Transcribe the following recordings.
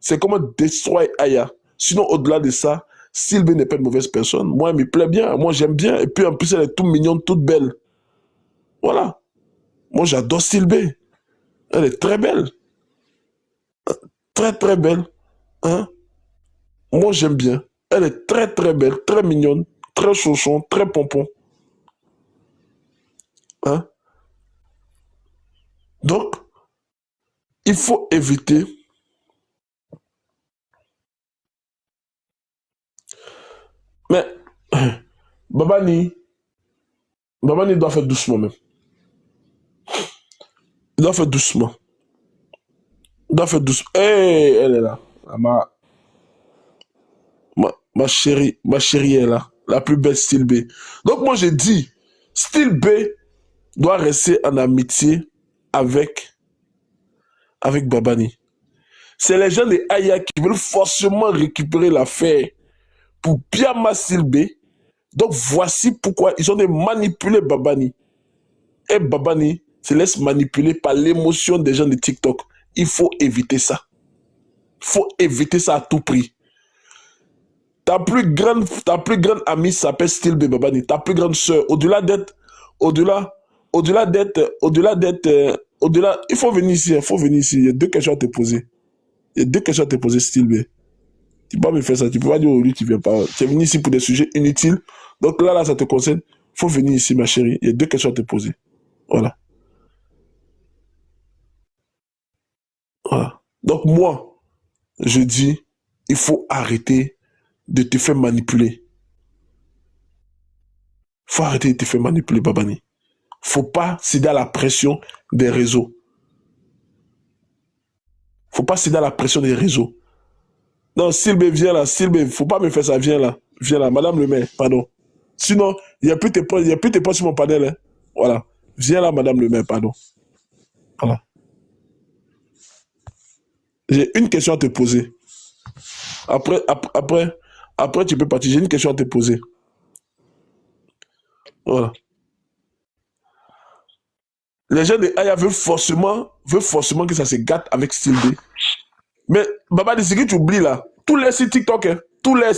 c'est comment destroy Aya. Sinon, au-delà de ça, Sylvie n'est pas une mauvaise personne. Moi, elle me plaît bien. Moi, j'aime bien. Et puis, en plus, elle est toute mignonne, toute belle. Voilà. Moi, j'adore Sylvie. Elle est très belle. Très, très belle. Hein? Moi, j'aime bien. Elle est très, très belle, très mignonne, très chauchon, très pompon. Hein? Donc, il faut éviter. Mais, Babani, Babani doit faire doucement même. Il doit faire doucement. Il doit faire doucement. Hey, elle est là. Ah, ma chérie est là. La plus belle Style B. Donc moi j'ai dit, Style B doit rester en amitié avec Babani. C'est les gens de Aya qui veulent forcément récupérer l'affaire pour bien Style B. Donc voici pourquoi ils ont manipulé Babani. Et Babani se laisse manipuler par l'émotion des gens de TikTok. Il faut éviter ça. Il faut éviter ça à tout prix. Ta plus grande amie s'appelle Style B Babani. Ta plus grande sœur, au-delà, il faut venir ici, Il y a deux questions à te poser. Style B. Tu peux pas me faire ça. Tu peux pas dire aujourd'hui tu viens pas. Tu es venu ici pour des sujets inutiles. Donc là, ça te concerne. Il faut venir ici, ma chérie. Il y a deux questions à te poser. Voilà. Voilà. Donc moi, je dis, il faut arrêter de te faire manipuler. Faut arrêter de te faire manipuler, Babani. Faut pas céder à la pression des réseaux. Faut pas céder à la pression des réseaux. Non, Sylvie, viens là. Sylvie, faut pas me faire ça. Viens là. Viens là. Madame le maire, pardon. Sinon, il n'y a plus tes points sur mon panel. Hein. Voilà. Viens là, Madame le maire, pardon. Voilà. J'ai une question à te poser. Après, tu peux partir. J'ai une question à te poser. Voilà. Les gens de Aya veulent forcément que ça se gâte avec Style B. Mais, Baba, c'est que tu oublies là. Tous les sites TikTok, hein, tous les.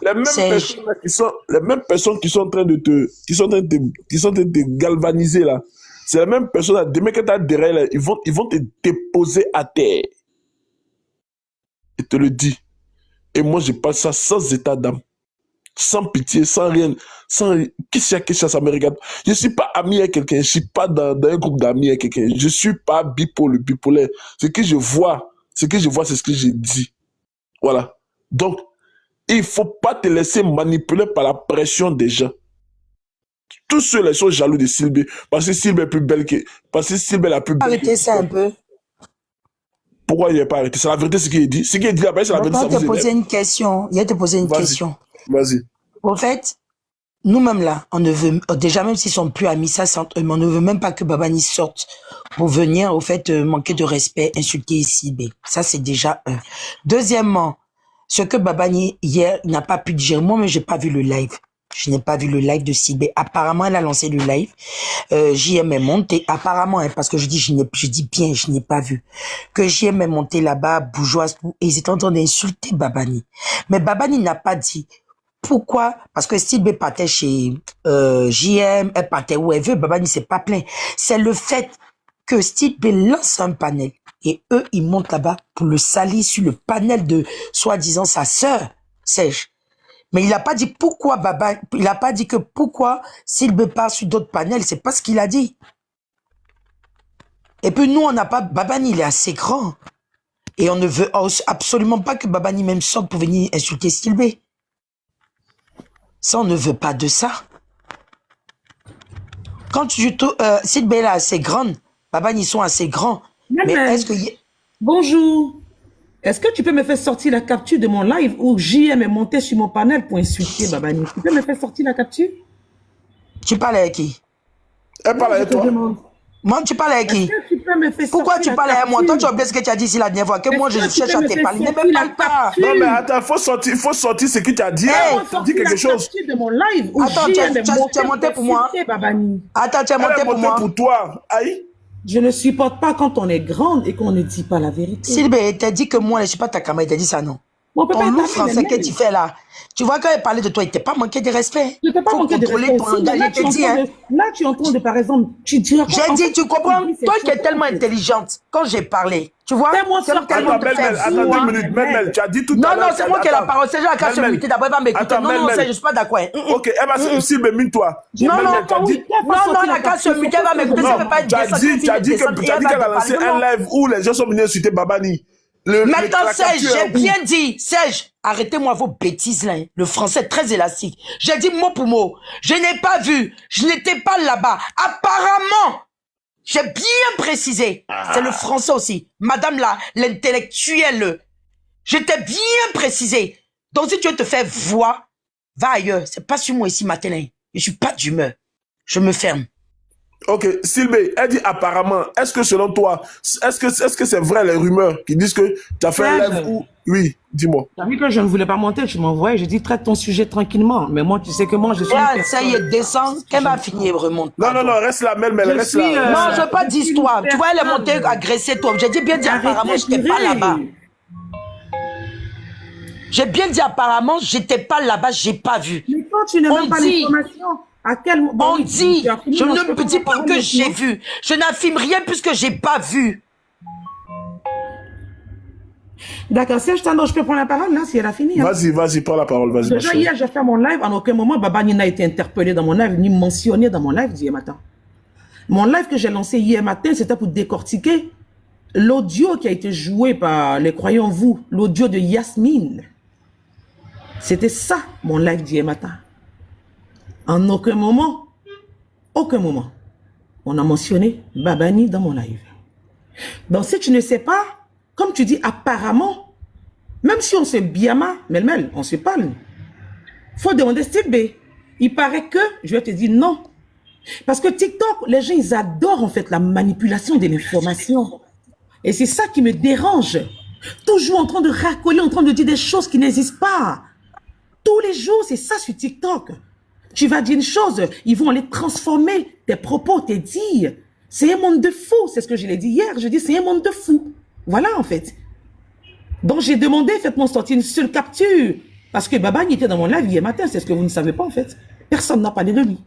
Les mêmes personnes qui sont en train de te galvaniser là. C'est les mêmes personnes là. Demain que tu as derrière là, ils vont te déposer à terre. Je te le dis. Et moi, je parle ça sans état d'âme. Sans pitié, sans rien, sans qui ça me regarde. Je ne suis pas ami avec quelqu'un, je ne suis pas dans un groupe d'amis avec quelqu'un, je ne suis pas bipolaire. Ce que je vois, c'est ce que j'ai dit. Voilà. Donc, il ne faut pas te laisser manipuler par la pression des gens. Tous ceux-là sont jaloux de Sylvie, parce que Sylvie est plus belle que. Parce que Sylvie est la plus belle. Arrêtez ça un peu. Pourquoi il n'est pas arrêté? C'est la vérité ce qu'il dit. Ce qu'il dit après, c'est la vérité. Il va te poser une question. Il va te poser une question. Vas-y. Au fait, nous-mêmes là, on ne veut, déjà même s'ils sont plus amis, ça c'est entre eux, mais on ne veut même pas que Babani sorte pour venir, au fait, manquer de respect, insulter ici, ça c'est déjà un. Deuxièmement, ce que Babani hier n'a pas pu dire, moi mais j'ai pas vu le live. Je n'ai pas vu le live de Sylvie. Apparemment, elle a lancé le live. JM est monté. Apparemment, hein, parce que je dis bien, je n'ai pas vu. Que JM est monté là-bas, bourgeoise, et ils étaient en train d'insulter Babani. Mais Babani n'a pas dit pourquoi. Parce que Sylvie partait chez JM, elle partait où elle veut. Babani s'est pas plaint. C'est le fait que Sylvie lance un panel. Et eux, ils montent là-bas pour le salir sur le panel de, soi-disant, sa sœur, Serge. Mais il n'a pas dit pourquoi il n'a pas dit que pourquoi Sylvie part sur d'autres panels, c'est pas ce qu'il a dit. Et puis nous, on n'a pas, Babani, il est assez grand. Et on ne veut absolument pas que Babani même sorte pour venir insulter Sylvie. Ça, on ne veut pas de ça. Quand Sylvie est assez grande, Babani, ils sont assez grands. Mais est-ce que... Bonjour. Est-ce que tu peux me faire sortir la capture de mon live où JM est monté sur mon panel pour insulter Babani? Tu peux me faire sortir la capture? Tu parles avec qui? Elle parle avec toi. Moi, tu parles avec qui? Pourquoi tu parles avec moi? Toi, tu as oublié ce que tu as dit ici la dernière fois. Que moi, je cherche à te parler. Ne me parle pas. Non, mais attends, il faut sortir ce que tu as dit. Tu as dit quelque chose. De mon live où attends, tu es monté pour moi. Attends, tu es monté pour moi. Pour toi. Aïe. Je ne supporte pas quand on est grande et qu'on ne dit pas la vérité. Sylvie, t'as dit que moi, je ne suis pas ta camarade, t'as dit ça, non? Mon papa Ton est loup ami, français mais que tu fais là, tu vois, quand il parlait de toi, il t'a pas manqué de respect. je ne t'ai pas Faut manqué de contrôler respect ton aussi, mais langage, là, je te dis, hein. là, tu es en train de, par exemple, tu dis... J'ai dit, tu comprends? Toi qui es tellement intelligente, quand j'ai parlé, tu vois? Fais-moi C'est sortir tellement Attends, te faire Attends, vouloir. 2 minutes. Melmel, tu as dit tout Non, à l'heure... non, c'est moi qui ai la parole. C'est la casse Melmel. vérité. D'abord, il va m'écouter. Attends, Non, non, Melmel. je ne suis pas d'accord. Ok, Sylvie, mine-toi. Non, non, Melmel, tu as dit... non, la casse vérité, elle va m'écouter. Ça ne fait pas Tu as dit qu'elle a lancé un live où les gens sont venus insulter Babani. Maintenant, Serge, j'ai bien dit, Serge, arrêtez-moi vos bêtises là. Hein. Le français est très élastique. J'ai dit mot pour mot. Je n'ai pas vu. Je n'étais pas là-bas. Apparemment, j'ai bien précisé. C'est le français aussi. Madame là, l'intellectuelle. J'étais bien précisé. Donc si tu veux te faire voir, va ailleurs. C'est pas sur moi ici matin. Hein. Je suis pas d'humeur. Je me ferme. Ok, Sylvie, elle dit apparemment, est-ce que selon toi, est-ce que c'est vrai les rumeurs qui disent que tu as fait un live où... Oui, dis-moi. Tu as vu que je ne voulais pas monter, tu m'envoies, j'ai dit traite ton sujet tranquillement. Mais moi, tu sais que moi, je suis... Ça y est, descend. Qu'elle va finir, remonte. Non, reste là, Melmel, reste là. Non, je veux pas d'histoire. Tu vois, elle est montée agresser toi. J'ai dit bien dit apparemment, je n'étais pas là-bas. J'ai bien dit apparemment, j'étais pas là-bas, j'ai pas vu. Mais quand tu n'as même pas l'information, à quel moment... On dit, je ne dis pas que j'ai vu. Je n'affirme rien puisque j'ai pas vu. D'accord, Serge Tando, je peux prendre la parole là, si elle a fini. Hein. Vas-y, prends la parole, vas-y. Déjà, hier, j'ai fait mon live, en aucun moment, Babani n'a été interpellé dans mon live, ni mentionné dans mon live d'hier matin. Mon live que j'ai lancé hier matin, c'était pour décortiquer l'audio qui a été joué par les croyants vous, l'audio de Yasmine. C'était ça, mon live d'hier matin. En aucun moment, on a mentionné Babani dans mon live. Donc, si tu ne sais pas, comme tu dis apparemment, même si on se biama, Melmel, on se parle, faut demander Steve B. Il paraît que, je vais te dire non. Parce que TikTok, les gens, ils adorent en fait la manipulation de l'information. Et c'est ça qui me dérange. Toujours en train de racoler, en train de dire des choses qui n'existent pas. Tous les jours, c'est ça sur TikTok. Tu vas dire une chose, ils vont aller transformer tes propos, tes dires. C'est un monde de fous, c'est ce que je l'ai dit hier. Je dis, c'est un monde de fous. Voilà, en fait. Donc, j'ai demandé, faites-moi sortir une seule capture. Parce que Babani était dans mon live hier matin, c'est ce que vous ne savez pas, en fait. Personne n'a parlé de lui.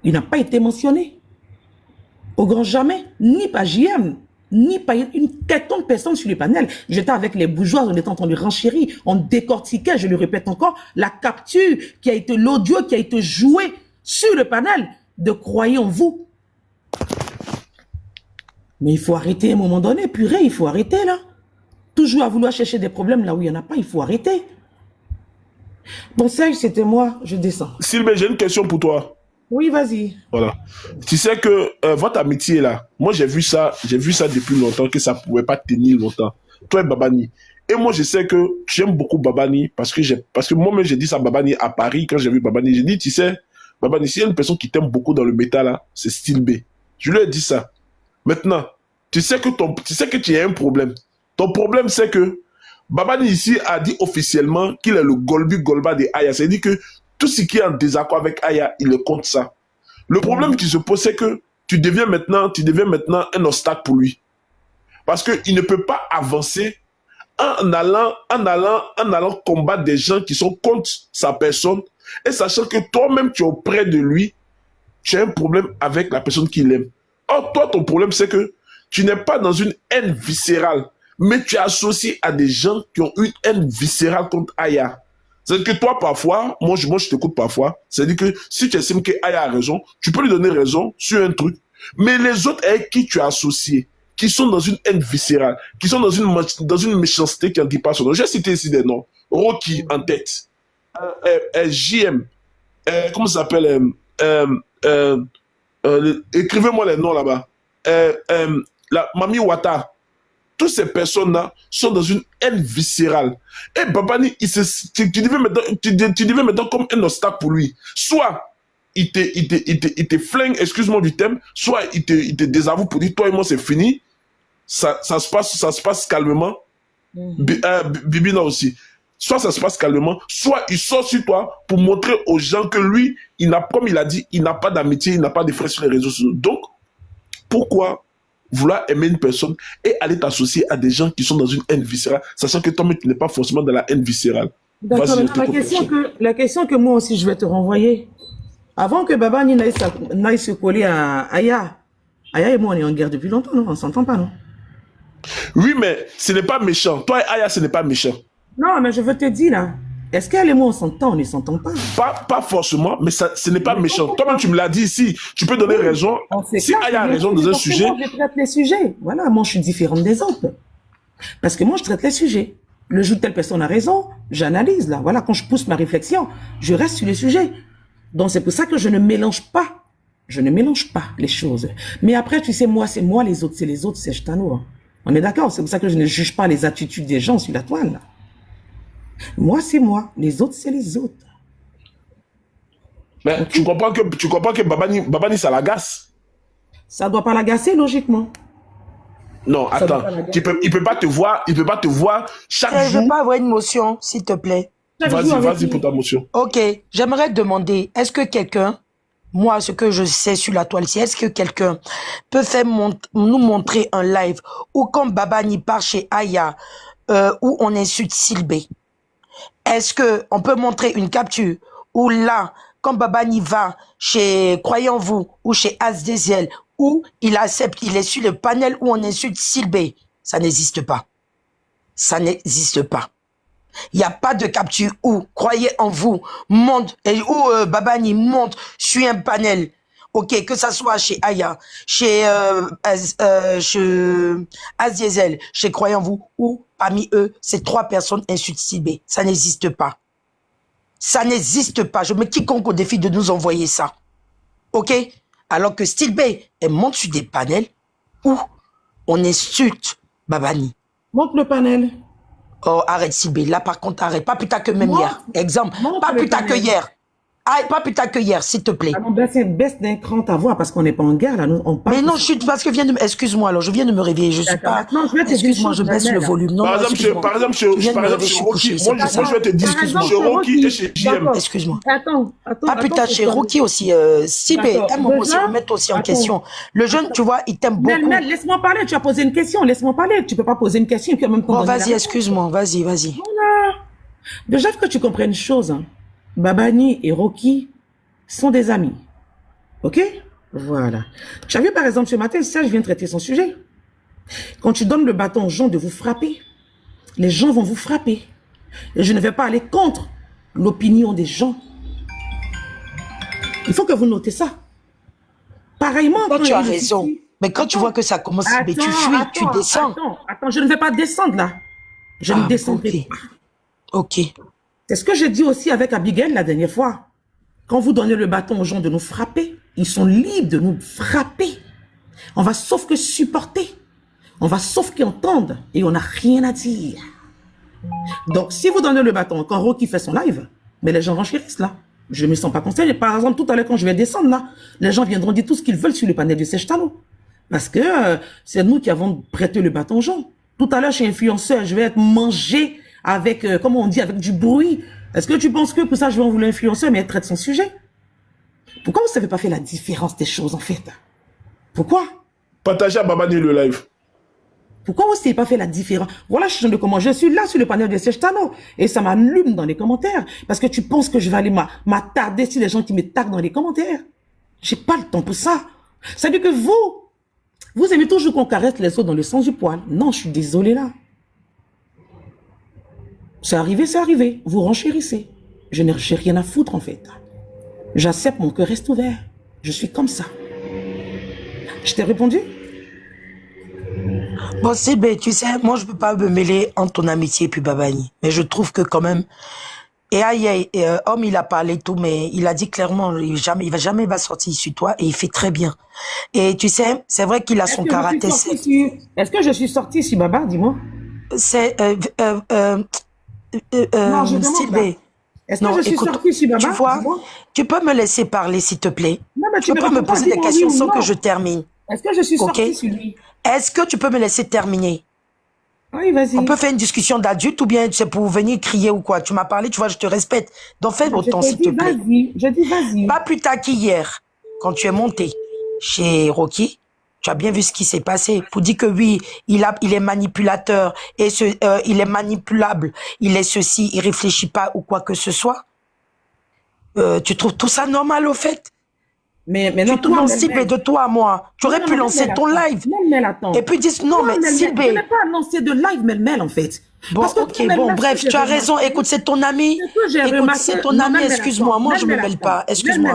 Il n'a pas été mentionné. Au grand jamais, ni par JM, ni par une quelconque personne sur le panel. J'étais avec les bourgeois, on était en train de renchérir, on décortiquait, je le répète encore, la capture qui a été, l'audio qui a été joué sur le panel de Croyons-vous. Mais il faut arrêter à un moment donné, purée, il faut arrêter là. Toujours à vouloir chercher des problèmes là où il n'y en a pas, il faut arrêter. Bon, Serge, c'était moi, je descends. Sylvie, j'ai une question pour toi. Oui, vas-y. Voilà. Tu sais que votre amitié là, moi j'ai vu ça depuis longtemps, que ça ne pouvait pas tenir longtemps. Toi et Babani. Et moi je sais que j'aime beaucoup Babani parce que moi-même j'ai dit ça à Babani à Paris quand j'ai vu Babani. J'ai dit, tu sais, Babani, s'il y a une personne qui t'aime beaucoup dans le métal là, c'est Style B. Je lui ai dit ça. Maintenant, tu sais que tu as un problème. Ton problème c'est que Babani ici a dit officiellement qu'il est le Golba de Aya. C'est-à-dire que tout ce qui est en désaccord avec Aya, il le compte ça. Le problème qui se pose, c'est que tu deviens maintenant un obstacle pour lui. Parce qu'il ne peut pas avancer en allant combattre des gens qui sont contre sa personne et sachant que toi-même tu es auprès de lui, tu as un problème avec la personne qu'il aime. Or, toi, ton problème, c'est que tu n'es pas dans une haine viscérale, mais tu es associé à des gens qui ont une haine viscérale contre Aya. C'est-à-dire que toi, parfois, moi je t'écoute parfois, c'est-à-dire que si tu estimes que Aya a raison, tu peux lui donner raison sur un truc, mais les autres avec qui tu es associé, qui sont dans une haine viscérale, qui sont dans une méchanceté qui n'en dit pas son nom. J'ai cité ici des noms. Rocky en tête, JM, comment ça s'appelle, écrivez-moi les noms là-bas, la Mami Wata. Toutes ces personnes-là sont dans une haine viscérale. Et Babani, tu devais maintenant comme un obstacle pour lui. Soit il te flingue, excuse-moi du thème, soit il te désavoue pour dire, toi et moi c'est fini. Ça se passe calmement. Bibina aussi. Soit ça se passe calmement, soit il sort sur toi pour montrer aux gens que lui, comme il a dit, il n'a pas d'amitié, il n'a pas de frères sur les réseaux sociaux. Donc, pourquoi vouloir aimer une personne et aller t'associer à des gens qui sont dans une haine viscérale, sachant que toi-même, tu n'es pas forcément dans la haine viscérale. D'accord, Vas-y, je maintenant, t'écoute. la question que moi aussi je vais te renvoyer. Avant que Babani n'aille se coller à Aya, Aya et moi on est en guerre depuis longtemps, non? On s'entend pas, non? Oui, mais ce n'est pas méchant. Toi et Aya, ce n'est pas méchant. Non, mais je veux te dire là, est-ce qu'elle et moi on s'entend? On ne s'entend pas. Pas forcément, mais ça, ce n'est pas Mais méchant. pourquoi Toi-même, pas? tu me l'as dit ici. Tu peux donner Oui, raison. on Si s'éclate, Aya a bien raison sûr, dans un parce que sujet, moi je traite les sujets. Voilà, moi je suis différente des autres. Parce que moi je traite les sujets. Le jour où telle personne a raison, j'analyse là. Voilà, quand je pousse ma réflexion, je reste sur le sujet. Donc c'est pour ça que je ne mélange pas. Je ne mélange pas les choses. Mais après, tu sais, moi, c'est moi, les autres, c'est Ch'tano. Hein. On est d'accord? C'est pour ça que je ne juge pas les attitudes des gens sur la toile. Là. Moi, c'est moi. Les autres, c'est les autres. mais Ok. tu comprends que Babani, ça l'agace. Ça doit pas l'agacer, logiquement. Non, Ça doit attends. pas l'agacer. Il peut pas te voir chaque Je veux jour. pas avoir une motion, s'il te plaît. Chaque jour Vas-y, avec vas-y pour lui. ta motion. Ok, j'aimerais demander, est-ce que quelqu'un, moi, ce que je sais sur la toile ici, est-ce que quelqu'un peut faire nous montrer un live où quand Babani part chez Aya, où on insulte Silbé, est-ce que on peut montrer une capture où là, quand Babani va chez Croyons-vous ou chez Asdéziel, où il accepte, il est sur le panel où on insulte Silbé, ça n'existe pas. Ça n'existe pas. Il n'y a pas de capture où, croyez en vous, monte, et où Babani monte sur un panel. Ok, que ça soit chez Aya, chez Azizel, chez Croyons-vous, ou parmi eux, ces 3 personnes insultent Silbé. Ça n'existe pas. Ça n'existe pas. Je mets quiconque au défi de nous envoyer ça. Ok? Alors que Silbé, elle monte sur des panels où on insulte Babani. Montre le panel. Oh, arrête, Silbé. Là, par contre, arrête. Pas plus tard que même hier. Exemple. Montre Pas le plus tard que panel. hier. Ah, pas plus tard que hier, s'il te plaît. Ah non, baisse d'un cran ta voix parce qu'on n'est pas en guerre là. Nous, on parle. Mais non, chute, parce que excuse-moi, alors, je viens de me réveiller. Je suis D'accord. pas. Maintenant, je vais te dire une Excuse-moi, chose, je baisse le Jamel. volume. Non, Par non, exemple, excuse-moi. Je viens de me réveiller, je suis couché. Rocky, C'est moi, pour ça. je vais te dire, Par exemple, chez Rocky et chez JM. D'accord. Excuse-moi. Attends, Pas plus tard chez Rocky aussi. Silbé, D'accord. un moment aussi, Déjà, remettre aussi en attends. question. Le jeune, tu vois, il t'aime beaucoup. Mel, laisse-moi parler. Tu as posé une question. Laisse-moi parler. Tu peux pas poser une question et puis en même temps. Bon, donner la vas-y, réponse. excuse-moi. Vas-y. Voilà. Déjà, faut que tu comprennes une chose. Hein. Babani et Rocky sont des amis. Ok? Voilà. Tu as vu, par exemple, ce matin, ça, je viens de traiter son sujet. Quand tu donnes le bâton aux gens de vous frapper, les gens vont vous frapper. Et je ne vais pas aller contre l'opinion des gens. Il faut que vous notez ça. Pareillement, Toi, quand tu as il est raison. ici- Mais quand tu vois que ça commence, Silbé, tu fuis, tu descends. Attends, je ne vais pas descendre là. Je ne descendrai pas. Ok. C'est ce que j'ai dit aussi avec Abigail la dernière fois. Quand vous donnez le bâton aux gens de nous frapper, ils sont libres de nous frapper. On va sauf que supporter. On va sauf qu'entendre et on n'a rien à dire. Donc, si vous donnez le bâton, quand Rocky fait son live, mais les gens renchérissent là. Je ne me sens pas concerné. Par exemple, tout à l'heure, quand je vais descendre là, les gens viendront dire tout ce qu'ils veulent sur le panel du Sèche-Talon. Parce que c'est nous qui avons prêté le bâton aux gens. Tout à l'heure, chez influenceur, je vais être mangé avec, comment on dit, avec du bruit. Est-ce que tu penses que pour ça, je vais en vouloir influenceur, mais elle traite son sujet? Pourquoi vous ne savez pas faire la différence des choses, en fait? Pourquoi? Partagez à Babani le live. Pourquoi vous ne savez pas faire la différence? Voilà, de comment je suis là sur le panel de Serge Tano. Et ça m'allume dans les commentaires. Parce que tu penses que je vais aller m'attarder sur les gens qui me taguent dans les commentaires. J'ai pas le temps pour ça. C'est-à-dire que vous aimez toujours qu'on caresse les autres dans le sens du poil. Non, je suis désolé là. C'est arrivé, c'est arrivé. Vous renchérissez. J'ai rien à foutre en fait. J'accepte, mon cœur reste ouvert. Je suis comme ça. Je t'ai répondu? Bon, Silbé, tu sais, moi, je peux pas me mêler entre ton amitié et puis Babani. Mais je trouve que quand même, et aïe, homme, il a parlé tout, mais il a dit clairement, il va jamais sortir sur toi et il fait très bien. Et tu sais, c'est vrai qu'il a son caractère. Est-ce que je suis sortie sur Baba, dis-moi? C'est, Non, je demande Silbé. Est-ce que je suis sortie sur Baba? Tu vois, tu peux me laisser parler, s'il te plaît. Non, mais tu peux me poser des questions sans que je termine. Est-ce que je suis sortie sur lui? Est-ce que tu peux me laisser terminer? Oui, vas-y. On peut faire une discussion d'adulte ou bien c'est pour venir crier ou quoi? Tu m'as parlé, tu vois, je te respecte. Donc fais autant, s'il te plaît. Vas-y, je dis vas-y. Pas plus tard qu'hier, quand tu es monté chez Rocky, Tu as bien vu ce qui s'est passé. Pour dire que oui, il est manipulateur, et il est manipulable, il est ceci, il réfléchit pas ou quoi que ce soit. Tu trouves tout ça normal au fait? Mais Tu non, trouves toi, mon cible de toi à moi. Tu aurais pu lancer ton live. Melmel, attends. Et puis dire non, mais Je Sylvie. n'ai pas lancé de live, Melmel, en fait. Bon, Parce que ok, toi, Melmel, bon, bref, ce que tu as j'ai raison. remarqué, Écoute, c'est ton ami. ce que j'ai Écoute, remarqué, c'est ton non, ami, Melmel, excuse-moi. attends, Moi, je me Melmel, mêle pas. attends. Excuse-moi.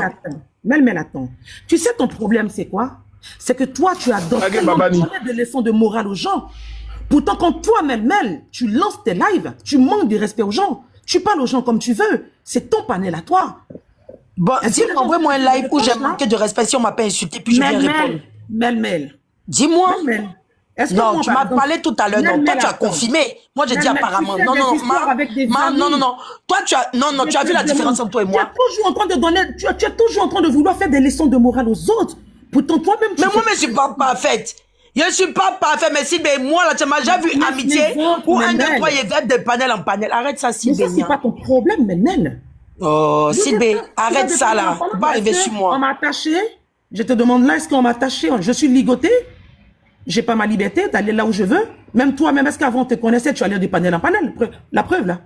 Melmel, attends. Tu sais, ton problème, c'est quoi? C'est que toi, tu adores Ok, tellement Babani. donner des leçons de morale aux gens. Pourtant, quand toi, Melmel, tu lances tes lives, tu manques de respect aux gens. Tu parles aux gens comme tu veux. C'est ton panel à toi. Bon, Est-ce que dis-moi, envoie-moi un live où j'ai manqué de respect si on m'a pas insulté, puis je viens répondre. Melmel. Dis-moi. Melmel. Est-ce que Non, moi, tu par m'as exemple, parlé tout à l'heure. Donc, toi, Melmel, tu as attends. confirmé. Moi, j'ai dit Melmel, apparemment. tu fais Non, des non, histoires avec des non, amis. non, non. Toi, tu as, non, tu as vu la différence entre toi et moi. Tu es toujours en train de donner, tu es toujours en train de vouloir faire des leçons de morale aux autres. Pourtant, toi-même, tu Mais moi, fais- je ne suis pas parfaite. Je ne suis pas parfaite, mais si, ben, moi, là, tu m'as déjà vu Mais amitié les autres, ou un, Melmel. deux, trois, il va de panel en panel. Arrête ça, Mais Sylvie. ça, c'est pas ton problème, Melmel. Oh, Je Sylvie, sais pas. arrête Tu ça, vas là. dépendre Faut pas arriver parce sur que moi. On m'a attaché. Je te demande là, est-ce qu'on m'a attaché? Je suis ligoté. J'ai pas ma liberté d'aller là où je veux. Même toi, même est-ce qu'avant on te connaissait, tu allais de panel en panel? La preuve, là.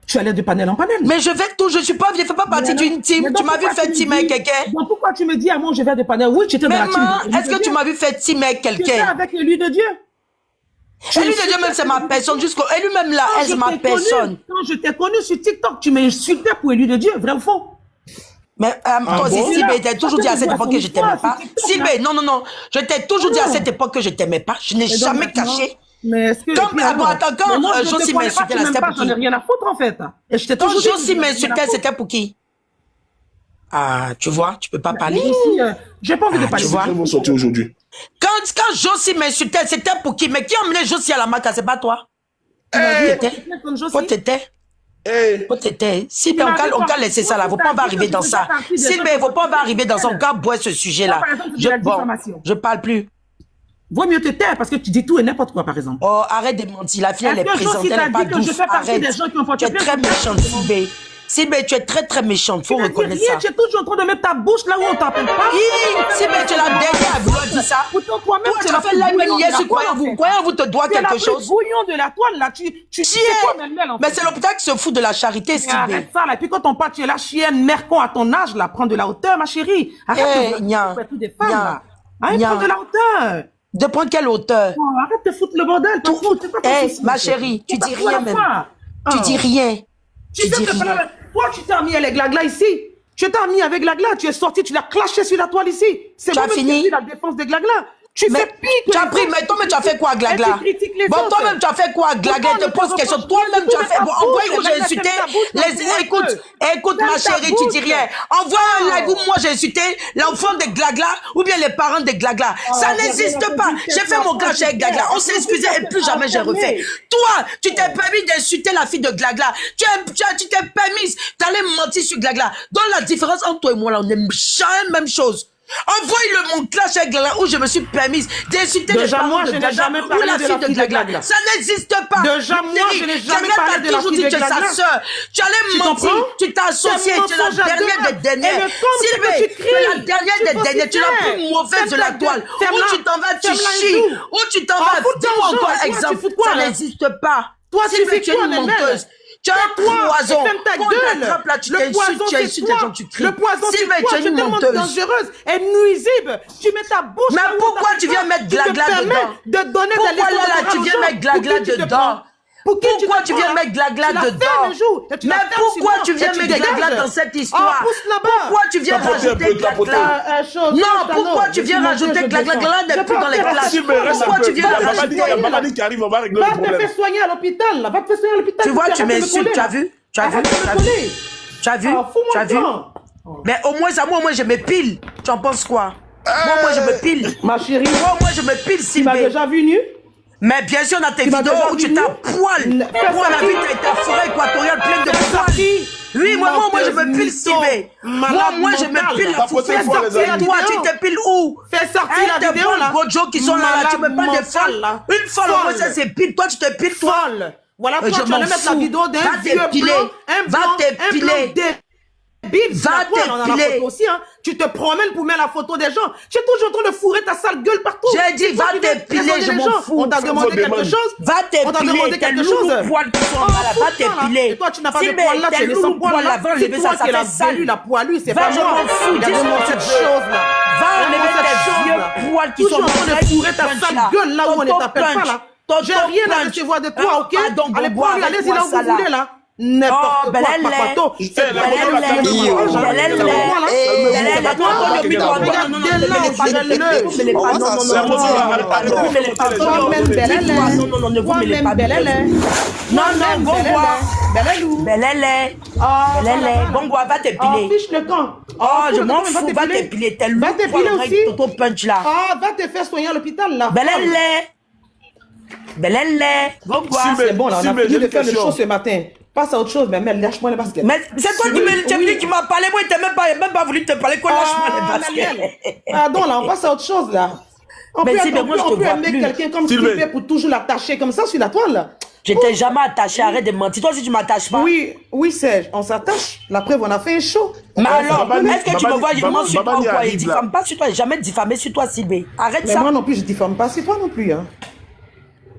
Tu allais de panel en panel. Mais je vais tout, je fais pas partie d'une team. Mais Tu donc, m'as vu pourquoi faire me team dis- avec quelqu'un. donc pourquoi tu me dis à moi je vais de panel? Oui, tu étais dans Mais la team. maman, de est-ce que tu m'as vu faire team avec Tu étais quelqu'un? avec lui de Dieu. Et lui de Dieu même, c'est ma personne. Et lui-même là, Quand elle, je c'est ma t'ai connu, personne. Quand je t'ai connu sur TikTok, tu m'insultais pour élu de Dieu, vrai ou faux? Mais toi aussi, bon? Sylvie, t'as toujours dit à cette Parce époque que que je t'aimais tu vois, pas. sur TikTok, Sylvie, là. non. Je t'ai toujours dit à Non. cette époque que je t'aimais pas. Je n'ai Et donc, jamais maintenant, caché. Mais est-ce que... Comme, et puis, alors, attends, quand, mais moi, je Josie te connais m'insultait, pas, là, tu c'était m'aimes pas, pour j'en ai qui? rien à foutre, en fait. Et je t'ai Quand toujours dit que Josie j'en ai rien à m'insultait, foutre. c'était pour qui? Ah, tu vois, tu peux pas parler. Ici, j'ai pas envie de parler. tu vois. Ils vont sortir aujourd'hui. Quand Josie m'insultait, c'était pour qui? Mais qui a emmené Josie à la marque? C'est pas toi? Faut t'étais. Hey, Faut t'étais. Sylvie, on va laisser ça là. Faut pas arriver dans ça. Sylvie, faut pas arriver dans ça. On va boire ce sujet-là. Par exemple, c'est de la diffamation. Je parle plus. Vaut mieux te taire parce que tu dis tout et n'importe quoi, par exemple. Oh, arrête de mentir. La fille, elle est Est-ce que présente. Josie Elle t'a est pas dit que je douce. fais partie Arrête. des gens qui ont porté Tu es plainte très contre méchante, Sylvie. Sylvie, tu es très, très méchante. Faut reconnaître ça. Tu es toujours en train de mettre ta bouche là où on t'appelle pas. Sylvie, tu es la dernière à vouloir dire ça. Pourtant, toi-même, Toi, tu as fait live même hier sur Croyez-vous te doit Tu es la quelque plus chose. bouillon de la toile, là. Tu sais quoi, Melmel, en fait? Mais c'est l'hôpital qui se fout de la charité, Mais Sylvie. arrête ça, là. Et puis quand on part, tu es la chienne, mercon à ton âge, là. Prends de la hauteur, ma chérie. Arrête de Nya, faire tout des femmes, Nya, là. Arrête, Nya. prends de la hauteur. De prendre quelle hauteur? Oh, arrête de foutre le bordel. T'en fous, c'est pas ton Eh, souci, ma en fait. chérie, tu C'est dis pas toi rien la même. foi. Tu Oh. dis rien. Tu Tu sais dis que rien. toi, tu t'es mis avec Glagla ici. Tu t'es mis avec Glagla. Tu es sorti, tu l'as clashé sur la toile ici. C'est Tu as moi-même fini? qui ai dit la défense de Glagla. Tu Mais fais pire. tu as pris, mais toi-même, tu as fait quoi, Glagla? Et tu critiques les Bon, autres. toi-même, tu as fait quoi, Glagla? Je te pose question. Toi-même, tu as fait. Bon, envoie où j'ai insulté. Écoute, ma chérie, tu dis rien. Envoie un live où moi j'ai insulté l'enfant de Glagla ou bien les parents de Glagla. Ça n'existe pas. J'ai fait mon clash avec Glagla. On s'est excusé et plus jamais j'ai refait. Toi, tu t'es permis d'insulter la fille de Glagla. Tu t'es permis d'aller mentir sur Glagla. Donc la différence entre toi et moi, là, on n'aime jamais la même chose. Envoie-le mon clash avec Glagla où je me suis permise d'insulter les Déjà, parents moi, de je n'ai Glagla jamais ou parlé la de fille la de fille de Glagla. Glagla. Ça n'existe pas. Déjà, moi, je n'ai jamais parlé de la toujours fille dit de que sa Glagla. sœur. Tu allais Tu mentir, comprends? tu t'es associé, C'est tu es la mensonge à dernière deux des dernières. Et le com', c'est que Sylvie, tu tu es la cries. dernière Tu des faut dernières, tu es la s'y plus faire. mauvaise de la Ferme ta toile. gueule. Où Ferme-la. tu t'en vas, tu Ferme-la un chies. jour. Où tu t'en Oh, vas, fous-toi dis-moi un jour. encore Toi, tu exemple. fous quoi, Ça là? n'existe pas. Toi, tu Sylvie, fais tu es quoi, une Melmel? menteuse. Tu es un Toi, poison. ferme ta Quand gueule. t'attrapes là, tu Le t'insultes, poison, tu c'est insultes toi. les gens, tu cries. Le poison, c'est Sylvie, toi. tu es Tu es une tellement menteuse. dangereuse et nuisible. Tu mets ta bouche Mais là où pourquoi on tu viens t'appelle mettre pas. Glagla Tu te permets dedans? de donner des Pourquoi leçons de là, morale tu aux viens gens? mettre Glagla Pour qui tu te dedans? prends? Pour qui Pourquoi te tu prends, viens hein? mettre Glagla Tu la dedans? fermes un jour et tu la Mais fermes pourquoi sinon, tu viens et tu mettre dégages. Glagla dans cette histoire? Oh, pousse là-bas. Pourquoi tu viens Tapoter un rajouter peu, tapoter. Glagla? Non, pourquoi tu viens rajouter Glagla? Glagla n'est plus dans les classes. Sylvie, reste un Pourquoi peu. tu viens Il y a rajouter? Babani qui arrive, on va régler Va le te problème. faire soigner à l'hôpital, là. Va te faire soigner à l'hôpital. Tu vois, tu arrêtes de me m'insultes, coller, tu as là. vu? Tu as vu? Arrête de Tu me as vu? coller. Tu as vu? Ah, fous-moi Tu as vu? dedans. Mais au moins, à moi, je me pile. Tu en penses quoi? Moi, je me pile. Ma chérie, Moi, je me pile, tu m'as Sylvie. déjà vu nu? Mais bien sûr, dans tes Tu m'as vidéos déjà où tu vu t'as nu? poil. Fais Moi, la sortir. vie, t'as été en forêt équatoriale pleine de poils. sortir. Oui, moi, je me pile, Menteuse, Sylvie. malade Moi, je me mentale. pile. Tapotez Fais fort, les sortir amis. la Toi, vidéo. tu te piles où? Fais sortir la vidéo, là. Gojo qui sont là, tu me parles de folle. là. Une folle, au moins, Folle. ça c'est pile. Toi, tu te piles, toi. Folle. Voilà Je pourquoi tu m'en allais mettre la fous. vidéo d'un Va vieux t'épiler. blanc, un Va blanc t'épiler. bim, c'est Va la toile, on a la t'épiler. photo aussi, hein. Tu te promènes pour mettre la photo des gens. Tu es toujours en train de fourrer ta sale gueule partout. J'ai dit, C'est toi va qui viens t'épiler, présenter je les m'en gens. fous. On t'a Faites demandé vos quelque demandes. chose. Va On t'a demandé t'épiler, tes quelque loulous chose. poils qui sont Oh, là, va fous-toi, là. t'épiler. Et toi, tu n'as pas de Sylvain, poils là, tes tu es sans loulous poils poils là, là. va enlever C'est ça, toi ça qui fait l'as sale. vélu, la poilue, c'est Va, pas je moi. m'en fous, Il a dis ce demandé que cette tu veux. chose là. Va enlever cette tes chose vieux là. poils qui Toujours sont en train de là, fourrer ta punch sale là. gueule là où on ne Tonton t'appelle pas punch. là. Tonton J'ai rien à punch. recevoir de toi, ok? Pardon, Allez, Bongo, prends-lui, allez-y là où vous arrête-moi ça, voulez là. là. N'importe quoi, papato. C'est la pas photo, moi, la c'est calme-toi. moi, là. Belele, C'est pas moi, là. belele, C'est pas toi. tonton Yomi, toi, Regarde, non, non, dès ne là, mêlez pas, je ne mêlez le- pas, non, non, non, La non, photo, non, la- non, attends, ne mêlez pas, toi-même, non, belele. non, non, non, ne vous mêlez pas, Toi-même, belele. non, non, Bongo, Belelou. belele, Ah, belele, voilà. Bongo, va Oh, t'épiler. fiche le camp. Oh, je m'en fous, va t'épiler, tes Va loups, t'épiler aussi. Toto punch là. Ah, va te faire soigner à l'hôpital là. Belele, belele, Bongo. Sylvain, C'est bon là, on a Sylvain, fini j'ai de une faire le question. show ce matin. Passe à autre chose, mais lâche-moi les baskets. Mais c'est toi qui me qui m'as parlé, moi, il t'a même pas voulu te parler, quoi, lâche-moi les baskets. Pardon là, on passe à autre chose là. On Mais peut, Sylvain, moi, je te on peut vois aimer plus. quelqu'un comme Sylvain. Sylvain pour toujours l'attacher comme ça sur la toile là. Je t'ai jamais attaché, arrête de mentir. Toi aussi, tu m'attaches pas. Oui, oui Serge, on s'attache. La preuve, on a fait un show. Mais alors, Babani, est-ce que tu me vois, je Babani, mens sur toi ou Babani quoi? Il arrive, diffame là. pas sur toi, jamais diffamé sur toi, Sylvain. Arrête Mais ça. moi non plus, je diffame pas, c'est toi non plus. Hein.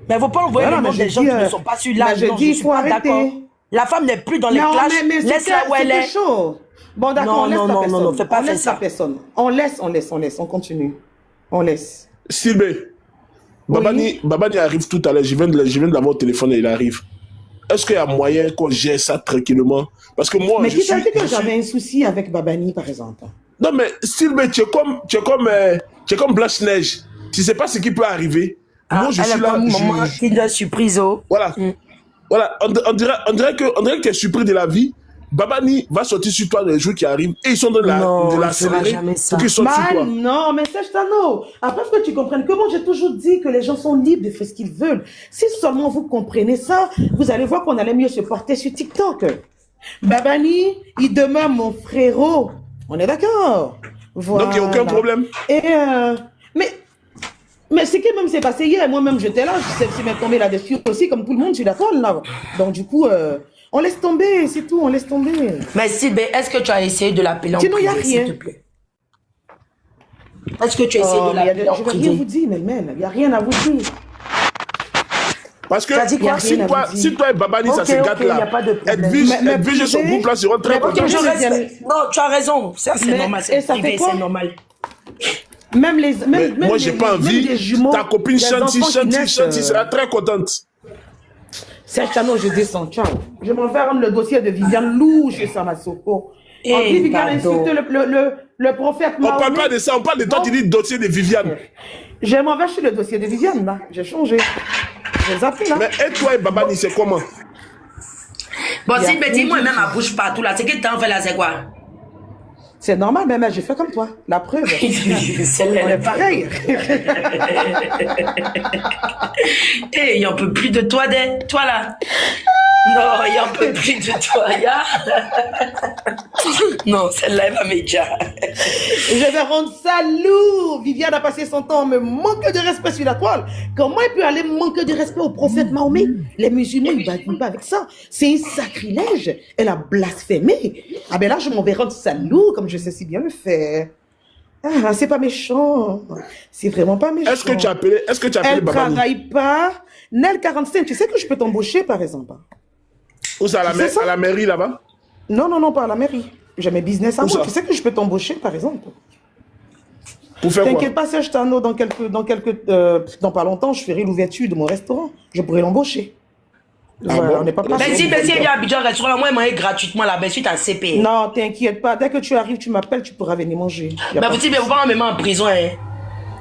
Mais faut pas envoyer Voilà, le nom mais des j'ai gens dit, qui ne sont pas sur là. mais j'ai Non, dit, je il suis faut pas arrêter. d'accord. La femme n'est plus dans les Non, clashs. mais Laisse-la où elle c'était est. chaud. Bon, d'accord, Non, on laisse non, la non, personne. non, fais pas on faire laisse ça. la personne. On laisse, on continue. On laisse. Sylvain, Babani arrive tout à l'heure. Je viens de l'avoir au téléphone et il arrive. Est-ce qu'il y a moyen qu'on gère ça tranquillement? Parce que moi, Mais je qui t'a suis... dit que j'avais un souci avec Babani, par exemple? Non, mais Sylvain, tu es comme Blanche-Neige. Tu sais pas ce qui peut arriver. Moi, je Elle suis est là. comme maman, Kinder surprise, oh. Voilà. Voilà. On dirait que tu es surpris de la vie. Babani va sortir sur toi les jours qui arrivent et ils sont de Non, il fera l'accélérer jamais ça. pour qu'ils sortent sur toi. Man, non, mais Serge Tano, après que tu comprennes que moi j'ai toujours dit que les gens sont libres de faire ce qu'ils veulent. Si seulement vous comprenez ça, vous allez voir qu'on allait mieux se porter sur TikTok. Babani, il demeure mon frérot. On est d'accord? Voilà. Donc, il n'y a aucun problème. Et mais ce qui même s'est passé hier, moi-même j'étais là, je m'est tombé là-dessus aussi, comme tout le monde sur la toile là. Donc du coup, on laisse tomber, c'est tout, on laisse tomber. Mais Sylvain, est-ce que tu as essayé de l'appeler en Sinon, il y a privé, rien. s'il te plaît? Est-ce que tu as essayé Oh, de mais l'appeler en je vais rien privé? vous dire, Melmel, il n'y a rien à vous dire. Parce que Tu as dit quoi? si toi et Babani, ça Ok, se ok, gâte y a là, pas de problème. Mais elle vige son privé, groupe là, seront très mais contents. Ok, je Mais respecte. Non, tu as raison. Ça, c'est Mais- normal. et C'est ça fait privé, quoi? c'est normal. Même les, Mais même moi, les- j'ai pas même envie. des jumeaux, Ta copine les Chanty, enfants qui Chanty, naissent, Chanty sera très contente. Serge Tano, je descends, ciao. Je m'en vais rendre le dossier de Viviane Lou chez Samasoko. Eh, On dit Viviane pardon. insulte le prophète On parle Mahomet. pas de ça, on parle de toi, Non. tu dis dossier de Viviane. Je m'en vais chez le dossier de Viviane, là. J'ai changé. J'ai zappé, là. Mais et toi et Babani, c'est comment? Bon, Y a Sylvain, dis-moi rien. même à bouche partout là. C'est que t'en fais là, c'est quoi? C'est normal, mais j'ai fait comme toi. La preuve. Celle-là, On elle est est pas. pareil. Eh, il en peut plus de toi, toi là. Non, il en peut plus de toi, ya. Non, celle-là, elle va m'échapper. Je vais rendre ça lourd. Viviane a passé son temps à me manquer de respect sur la toile. Comment il peut aller manquer de respect au prophète Mahomet? Les musulmans, ils ne battent pas avec ça. C'est un sacrilège. Elle a blasphémé. Ah ben là, je m'en vais rendre ça lourd, comme je sais si bien le faire. Ah, c'est pas méchant. C'est vraiment pas méchant. Est-ce que tu as appelé Elle Babani? travaille pas. Nel 45, tu sais que je peux t'embaucher, par exemple. Où ça, Tu sais ça? à la mairie là-bas? Non, pas à la mairie. J'ai mes business à Où moi. ça? Tu sais que je peux t'embaucher, par exemple. Pour faire quoi? T'inquiète pas, Serge Tano, dans pas longtemps, je ferai l'ouverture de mon restaurant. Je pourrai l'embaucher. Voilà, bon? on n'est pas Mais passé. si, il y a Abidjan Restaurant, moi, il m'a gratuitement là-bas suite à CP. Non, t'inquiète pas. Dès que tu arrives, tu m'appelles, tu pourras venir manger. Y a Mais pas- vous dites, mais vous pas me mettre en prison, hein.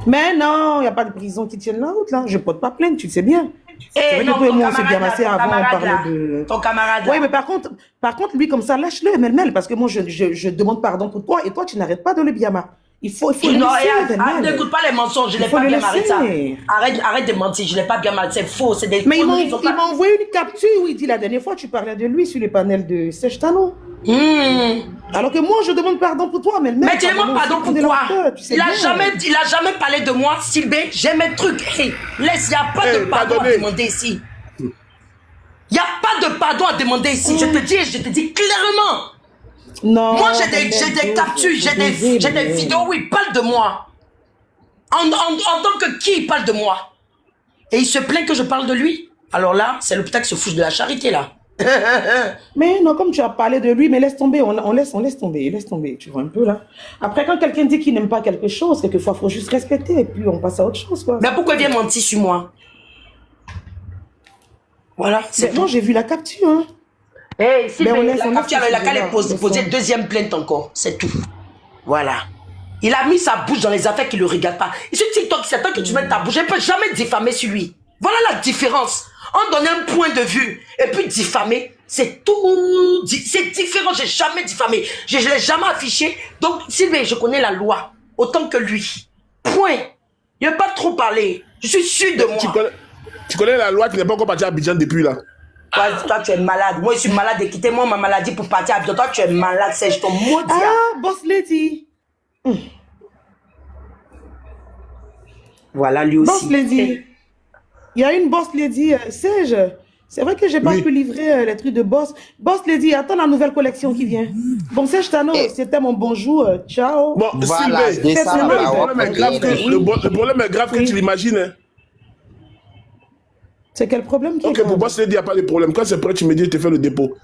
Mais non, il n'y a pas de prison qui tienne la route, là. Je ne porte pas plainte, tu le sais bien. C'est Eh, vrai que non, toi et ton moi, on s'est bien camarade massé là, ton avant, on camarade parlait là. de... Ton camarade là. Oui, mais par contre, lui, comme ça, lâche-le, Melmel, parce que moi, je demande pardon pour toi, et toi, tu n'arrêtes pas de le biama. Il faut le Non, laisser, Melmel. n'écoute pas les mensonges, je Il n'ai faut pas le bien marré ça. laisser. Arrête de mentir, je n'ai pas bien marré, c'est faux, c'est des Mais il conneries, faut pas- m'a envoyé une capture où il dit la dernière fois, tu parlais de lui sur les panels de Serge Tano. Alors que moi, je demande pardon pour toi, Melmel. Mais tu demandes pardon pourquoi? Il a jamais parlé de moi, Sylvain, j'ai mes trucs. Hey, laisse, il n'y a pas de pardon à pardonnez. demander ici. Il n'y a pas de pardon à demander ici, je te dis clairement. Non. Moi, j'ai des captures, j'ai des vidéos où il parle de moi. En tant que qui il parle de moi? Et il se plaint que je parle de lui? Alors là, c'est l'hôpital qui se fout de la charité, là. Mais non, comme tu as parlé de lui, mais laisse tomber, on laisse tomber, tu vois un peu là. Après, quand quelqu'un dit qu'il n'aime pas quelque chose, quelquefois, il faut juste respecter et puis on passe à autre chose, quoi. Mais pourquoi il vient mentir sur moi? Voilà, c'est Moi, j'ai vu la capture, hein. Hey, si Mais on la laisse capture, il a qu'à là, poser deuxième plainte encore, c'est tout. Voilà. Il a mis sa bouche dans les affaires qui ne le regardent pas. Et sur TikTok, c'est toi que tu mets ta bouche, je ne peux jamais diffamer sur lui. Voilà la différence. On donne un point de vue et puis diffamer, c'est tout. C'est différent, j'ai jamais diffamé. Je ne l'ai jamais affiché. Donc, Sylvain, je connais la loi autant que lui. Point. Il ne veut pas trop parler. Je suis sûr de moi. Tu connais la loi qui n'est pas encore partie à Abidjan depuis là. Toi, tu es malade. Moi, je suis malade et quittez-moi ma maladie pour partir à Abidjan. Toi, tu es malade, c'est je te maudis. Ah, boss lady. Voilà, lui aussi. Boss lady. Il y a une boss lady, Serge. C'est vrai que j'ai pas pu livrer les trucs de boss. Boss lady, attends la nouvelle collection qui vient. Bon, Serge Tano, c'était mon bonjour. Ciao. Bon, Voilà, Sylvain, le problème est grave que tu l'imagines. Hein. C'est quel problème qui est Ok, grave? pour Boss Lady, il n'y a pas de problème. Quand c'est prêt, tu me dis, tu fais le dépôt.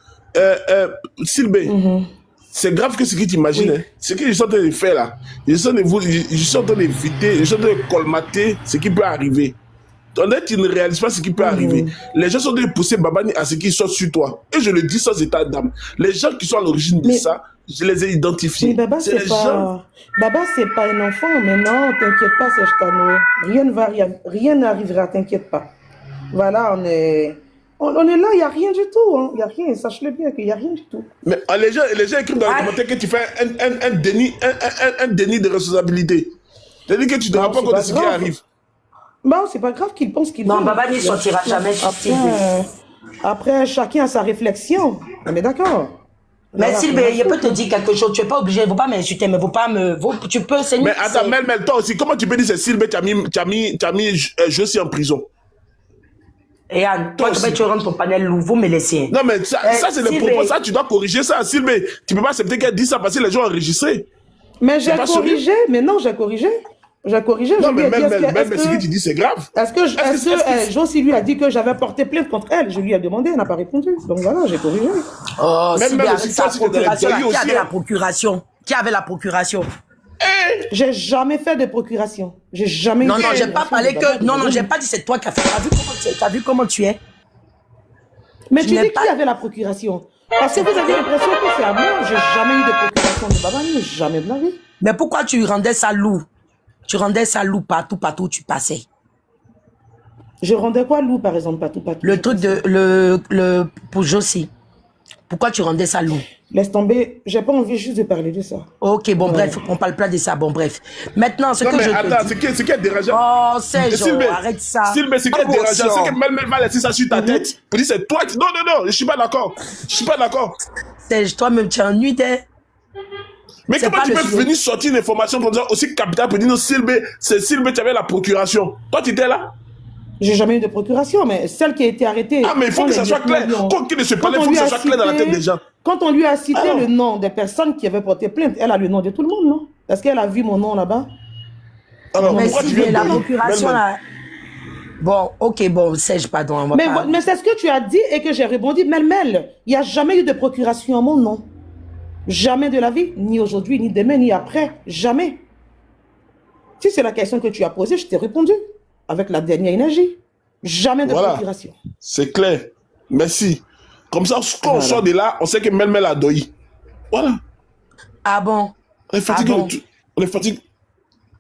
Sylvain, c'est grave que ce que tu imagines. Hein. Ce que je suis en train de faire là, je suis en train d'éviter, je suis en train de colmater ce qui peut arriver. Tu ne réalises pas ce qui peut arriver. Les gens sont en train de pousser Babani à ce qu'ils sortent sur toi. Et je le dis sans état d'âme. Les gens qui sont à l'origine de ça, je les ai identifiés. Mais Baba, c'est pas... Baba, c'est pas un enfant. Mais non, t'inquiète pas, Serge Tano. Rien n'arrivera, t'inquiète pas. Voilà, on est là, il n'y a rien du tout. Il n'y a rien, sache-le bien qu'il n'y a rien du tout. Mais les gens écrivent dans les commentaires que tu fais un déni de responsabilité. C'est-à-dire que tu ne te rends pas compte de ce qui arrive. Bon, c'est pas grave qu'il pense qu'il... Non, Baba ne sortira jamais. Après, chacun a sa réflexion. On est d'accord. Mais Sylvain, je peux te dire quelque chose. Tu n'es pas obligé, il ne faut pas m'insulter, mais il ne faut pas me... Tu peux... Mais attends, Mel, toi aussi, comment tu peux dire c'est Sylvain, tu as mis Josie en prison? Et Anne, toi, tu rentres ton panel loup, vous me laissez. Non, mais ça c'est le propos, ça, tu dois corriger ça, Sylvain. Tu ne peux pas accepter qu'elle dise ça parce que les gens ont enregistré. Mais j'ai corrigé, mais non, j'ai corrigé. J'ai corrigé. Non, mais même ce que tu dis, c'est grave. Est-ce que Josie lui a dit que j'avais porté plainte contre elle? Je lui ai demandé, elle n'a pas répondu. Donc voilà, j'ai corrigé. Oh, même aussi, sa procuration, qui avait la procuration? Qui avait la procuration? J'ai jamais fait de procuration. J'ai jamais... Non, j'ai pas parlé que... Non, j'ai pas dit c'est toi qui as fait. T'as vu comment tu es? Mais tu dis qui avait la procuration? Parce que vous avez l'impression que c'est à moi. J'ai jamais eu de procuration de Babani. Jamais de la vie. Mais pourquoi tu rendais ça loup? Tu rendais ça loup partout où tu passais. Je rendais quoi loup, par exemple, partout? Le truc pour Josie. Pourquoi tu rendais ça loup? Laisse tomber, j'ai pas envie juste de parler de ça. Ok, bon, bref, on parle pas de ça, bon, bref. Maintenant, ce que je attends, ce qui est dérangeant... Oh, c'est arrête ça. Sylvain, ce qui est dérangeant, c'est que Mel va laisser ça sur ta tête. Pour dire c'est toi qui... Non, je suis pas d'accord. Je suis pas d'accord. Serge, toi-même, tu es en nuit, Mais comment tu peux venir sortir une information pour dire aussi capital pour dire non, Sylvain, c'est Sylvain qui avait la procuration. Toi, tu étais là? J'ai jamais eu de procuration, mais celle qui a été arrêtée... Ah, mais il faut que ça soit clair. Quand il ne se parlait, il faut que ça soit clair dans la tête des gens. Quand on lui a cité le nom des personnes qui avaient porté plainte, elle a le nom de tout le monde, non? Parce qu'elle a vu mon nom là-bas. Alors, mais pourquoi si tu viens la procuration là... Bon, ok, bon, Serge, pardon. Mais c'est ce que tu as dit et que j'ai rebondi. Mel, il n'y a jamais eu de procuration en mon nom. Jamais de la vie, ni aujourd'hui, ni demain, ni après. Jamais. Si c'est la question que tu as posée, je t'ai répondu. Avec la dernière énergie. Jamais de procuration. C'est clair. Merci. Comme ça, quand on sort de là, on sait que Mel a doyi. Voilà. Ah bon? On est fatigué. On est fatigué.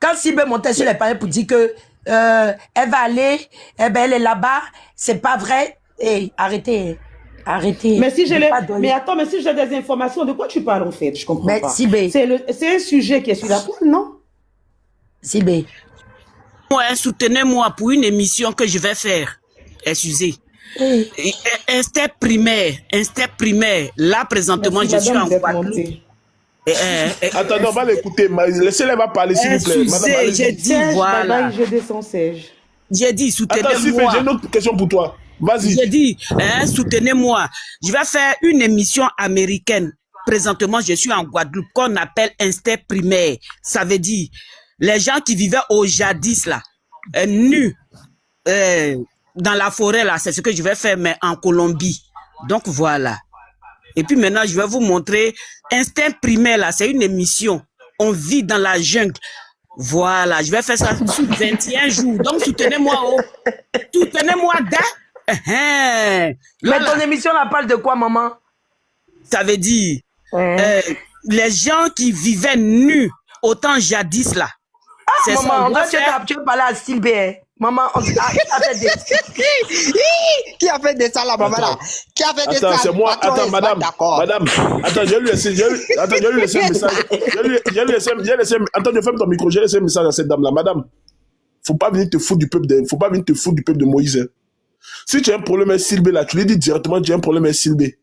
Quand Sylvain montait sur les panneaux pour dire que elle va aller, elle est là-bas, c'est pas vrai. Arrêtez. Mais si j'ai mais si j'ai des informations, de quoi tu parles en fait? Je comprends pas. C'est un sujet qui est sur la toile, non? Sylvain. Soutenez-moi pour une émission que je vais faire. Excusez. Instinct primaire. Là, présentement, je suis en Guadeloupe. Attends, on va l'écouter. Laissez-la va parler, s'il vous plaît. Excusez, j'ai dit, voilà. Je descends, Serge. J'ai dit, soutenez-moi. Attends, Sylvain, j'ai une autre question pour toi. Vas-y. J'ai dit, soutenez-moi. Je vais faire une émission américaine. présentement, je suis en Guadeloupe, qu'on appelle instinct primaire. Ça veut dire, les gens qui vivaient au jadis, là, nus, dans la forêt, là, c'est ce que je vais faire, mais en Colombie. Donc, voilà. Et puis maintenant, je vais vous montrer instinct primaire, là, c'est une émission. On vit dans la jungle. Voilà, je vais faire ça sur 21 jours. Donc, soutenez-moi, oh. Soutenez-moi, Mais ton émission, là, parle de quoi, maman? Ça veut dire, les gens qui vivaient nus au temps jadis, là. Ah, maman, tu veux parler à Style B, hein? Maman, qui a fait des... Qui a fait des ça, là, maman, là? Qui a fait des ça? Attends, c'est moi. Attends, madame. Madame. Attends, je vais lui laisser un message. Attends, je ferme ton micro. Je vais laisser un message à cette dame-là. Madame, faut pas venir te foutre du peuple de Moïse. Hein. Si tu as un problème avec Silbé, là, tu lui dis directement que tu as un problème avec Silbé.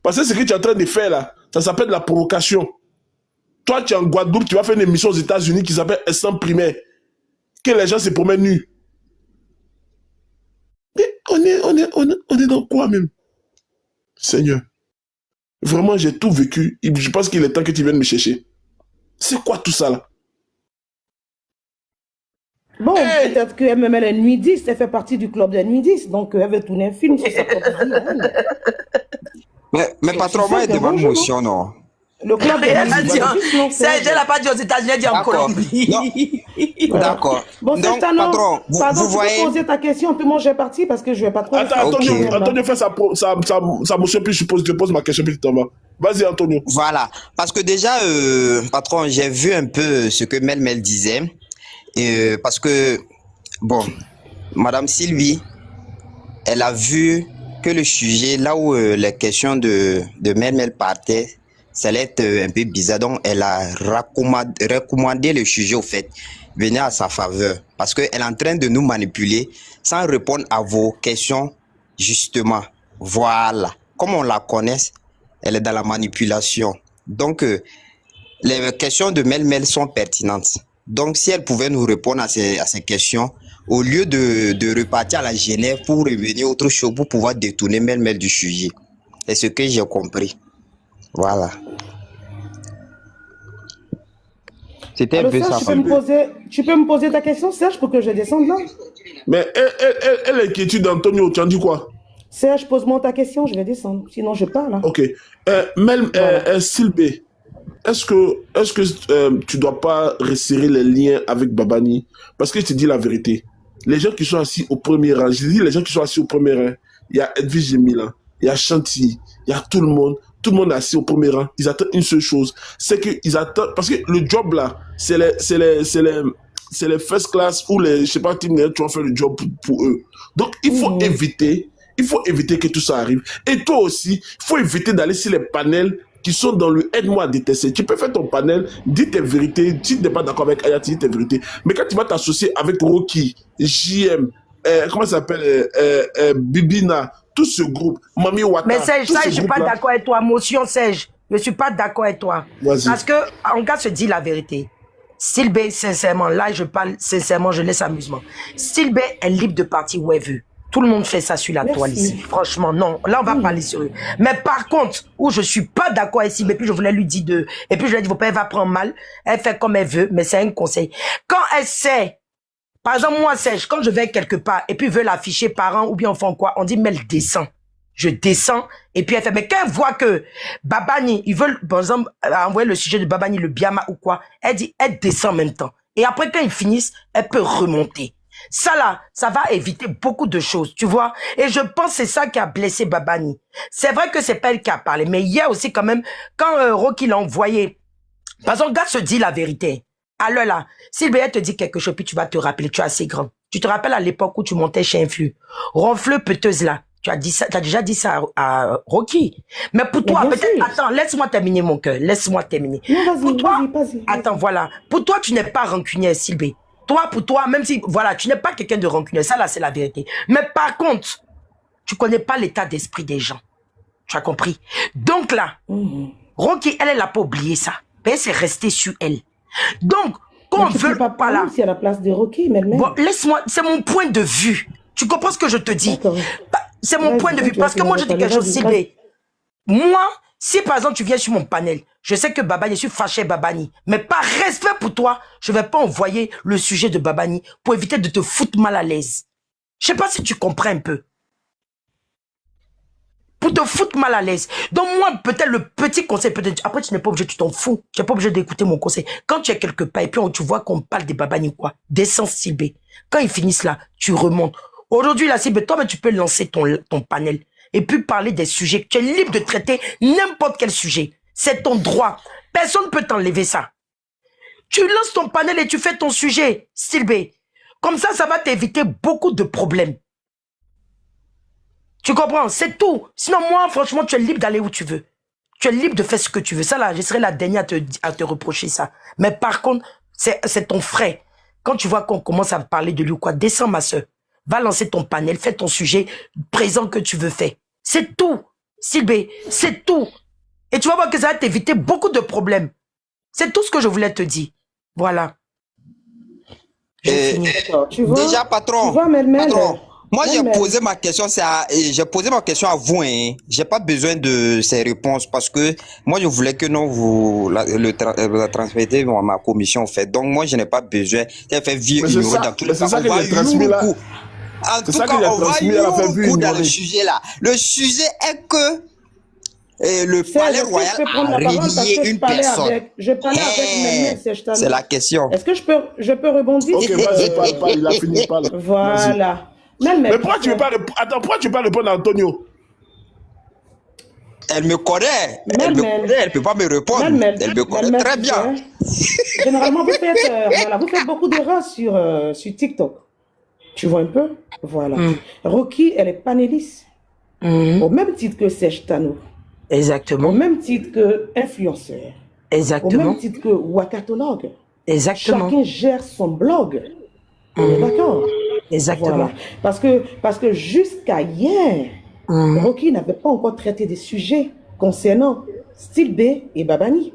Parce que ce que tu es en train de faire, là, ça s'appelle la provocation. Toi, tu es en Guadeloupe, tu vas faire une émission aux États-Unis qui s'appelle Instant Primaire. Que les gens se promènent nus. Mais on est dans quoi même? Seigneur. Vraiment, j'ai tout vécu. Je pense qu'il est temps que tu viennes me chercher. C'est quoi tout ça là? Bon, peut-être que MML est Nuit 10, elle fait partie du club de Nuit 10, donc elle veut tourner un film sur sa propre vie. Mais patron, moi, il demande motion, non? Le club de Serge, elle n'a pas dit aux États-Unis, elle dit en Colombie. D'accord. Bon, donc, patron, vous voyez... tu peux poser ta question, puis moi je vais partir parce que je vais pas trop... Attends, Antonio fait sa motion, puis je pose ma question, puis tu t'en vas. Vas-y, Antonio. Voilà. Parce que déjà, patron, j'ai vu un peu ce que Mel disait. Parce que, bon, Madame Sylvie, elle a vu que le sujet, là où les questions de Mel partaient, ça allait être un peu bizarre. Donc, elle a recommandé le sujet, au fait, venir à sa faveur. Parce qu'elle est en train de nous manipuler sans répondre à vos questions, justement. Voilà. Comme on la connaît, elle est dans la manipulation. Donc, les questions de Mel sont pertinentes. Donc, si elle pouvait nous répondre à ces questions, au lieu de repartir à la Genève pour revenir autre chose, pour pouvoir détourner Mel du sujet. C'est ce que j'ai compris. Voilà. C'était un peu ça. Tu peux me poser ta question, Serge, pour que je descende là? Mais elle inquiétude d'Antonio, tu en dis quoi? Serge, pose-moi ta question, je vais descendre. Sinon, je pars là. Ok. Silbé, est-ce que tu dois pas resserrer les liens avec Babani? Parce que je te dis la vérité. Les gens qui sont assis au premier rang, je dis les gens qui sont assis au premier rang, il y a Edwige Gemila, il y a Chantilly, il y a tout le monde. Tout le monde est assis au premier rang. Ils attendent une seule chose. C'est qu'ils attendent... Parce que le job, là, c'est les first class ou les... Je sais pas, team tu vas faire le job pour eux. Donc, il faut éviter que tout ça arrive. Et toi aussi, il faut éviter d'aller sur les panels qui sont dans le aide-moi à détester. Tu peux faire ton panel, dis tes vérités. Si tu n'es pas d'accord avec Ayati, dis tes vérités. Mais quand tu vas t'associer avec Rocky, JM, comment ça s'appelle, Bibina, tout ce groupe, Mami Wata. Mais Serge, ça, je ne suis pas d'accord avec toi. Motion, Serge, je ne suis pas d'accord avec toi. Parce que, en cas, se dit la vérité. Silbé, sincèrement, là, je parle sincèrement, je laisse amusement. Silbé est libre de partir où elle veut. Tout le monde fait ça sur la toile ici. Franchement, non. Là, on va parler sérieux. Mais par contre, où je ne suis pas d'accord avec Silbé, puis je voulais lui dire de... Et puis je lui ai dit, elle va prendre mal. Elle fait comme elle veut, mais c'est un conseil. Quand elle sait... Par exemple, moi, Serge, quand je vais quelque part et puis veut l'afficher parent ou bien enfant quoi, on dit, mais elle descend. Je descends et puis elle fait, mais quand elle voit que Babani, ils veulent, par exemple, envoyer le sujet de Babani, le Biama ou quoi, elle dit, elle descend en même temps. Et après, quand ils finissent, elle peut remonter. Ça là, ça va éviter beaucoup de choses, tu vois. Et je pense que c'est ça qui a blessé Babani. C'est vrai que c'est pas elle qui a parlé, mais il y a aussi quand même, quand Rocky l'a envoyé, par exemple, gars se dit la vérité. Alors là, Sylvia te dit quelque chose, puis tu vas te rappeler, tu es assez grand. Tu te rappelles à l'époque où tu montais chez Influ. Ronfleux, peteuse là. Tu as dit ça, tu as déjà dit ça à Rocky. Mais pour toi, peut-être, attends, laisse-moi terminer mon cœur. Laisse-moi terminer. Non, pour toi, vas-y. Attends, voilà. Pour toi, tu n'es pas rancunier, Sylvie. Toi, pour toi, même si, voilà, tu n'es pas quelqu'un de rancunier. Ça là, c'est la vérité. Mais par contre, tu connais pas l'état d'esprit des gens. Tu as compris? Donc là, Rocky, elle n'a pas oublié ça. Mais elle s'est restée sur elle. Donc, qu'on veut pas là. C'est à la place de Rocky, mais bon, laisse-moi, c'est mon point de vue. Tu comprends ce que je te dis? C'est mon point de vue. Parce que moi, je dis quelque chose, Sylvie. Moi, Si par exemple tu viens sur mon panel, je sais que Babani, je suis fâché Babani, mais par respect pour toi, je vais pas envoyer le sujet de Babani pour éviter de te foutre mal à l'aise. Je sais pas si tu comprends un peu. Pour te foutre mal à l'aise. Donc moi, peut-être le petit conseil, peut-être, après tu n'es pas obligé, tu t'en fous. Tu n'es pas obligé d'écouter mon conseil. Quand tu es quelque part et puis tu vois qu'on parle des Babani ou quoi, descends Silbé. Quand ils finissent là, tu remontes. Aujourd'hui, là, Silbé, toi, mais tu peux lancer ton panel et puis parler des sujets. Tu es libre de traiter n'importe quel sujet. C'est ton droit. Personne ne peut t'enlever ça. Tu lances ton panel et tu fais ton sujet, Silbé. Comme ça va t'éviter beaucoup de problèmes. Tu comprends? C'est tout. Sinon, moi, franchement, tu es libre d'aller où tu veux. Tu es libre de faire ce que tu veux. Ça, là, je serai la dernière à te reprocher ça. Mais par contre, c'est ton frère. Quand tu vois qu'on commence à parler de lui ou quoi, descends, ma soeur. Va lancer ton panel, fais ton sujet présent que tu veux faire. C'est tout. Silbé, c'est tout. Et tu vas voir que ça va t'éviter beaucoup de problèmes. C'est tout ce que je voulais te dire. Voilà. Tu vois, Déjà, patron. Tu vois, Melmel. Patron. Moi, j'ai Melmel. posé ma question, j'ai posé ma question à vous, hein. J'ai pas besoin de ces réponses parce que moi, je voulais que non, vous la transmettez à ma commission, en fait. Donc, moi, je n'ai pas besoin. J'ai fait vieux ignorer dans tous les cas. C'est ça On que va j'ai transmis là. En tout ça cas, que j'ai on va transmis, elle a fait vu dans le ignorer. sujet là. Le sujet est que le Serge, palais est-ce que je royal peux prendre a la parole parce relié que une personne. je parlais avec Melmel, Serge Tano. C'est la question. Est-ce que je peux rebondir? Ok, vas-y, parle, il a fini, parle. Voilà. Melmel. Mais pourquoi tu veux pas répondre? Attends, pourquoi tu veux pas répondre à Antonio? Elle me connaît. Elle me connaît, elle peut pas me répondre. Elle me connaît très bien. Généralement, vous faites beaucoup d'erreurs sur TikTok. Tu vois un peu? Voilà. Rocky, elle est panéliste. Au même titre que Serge Tano. Exactement. Au même titre que influenceur. Exactement. Au même titre que wakatologue. Exactement. Chacun gère son blog. On est d'accord? Exactement. Voilà. Parce que jusqu'à hier, Rocky n'avait pas encore traité des sujets concernant Style B et Babani.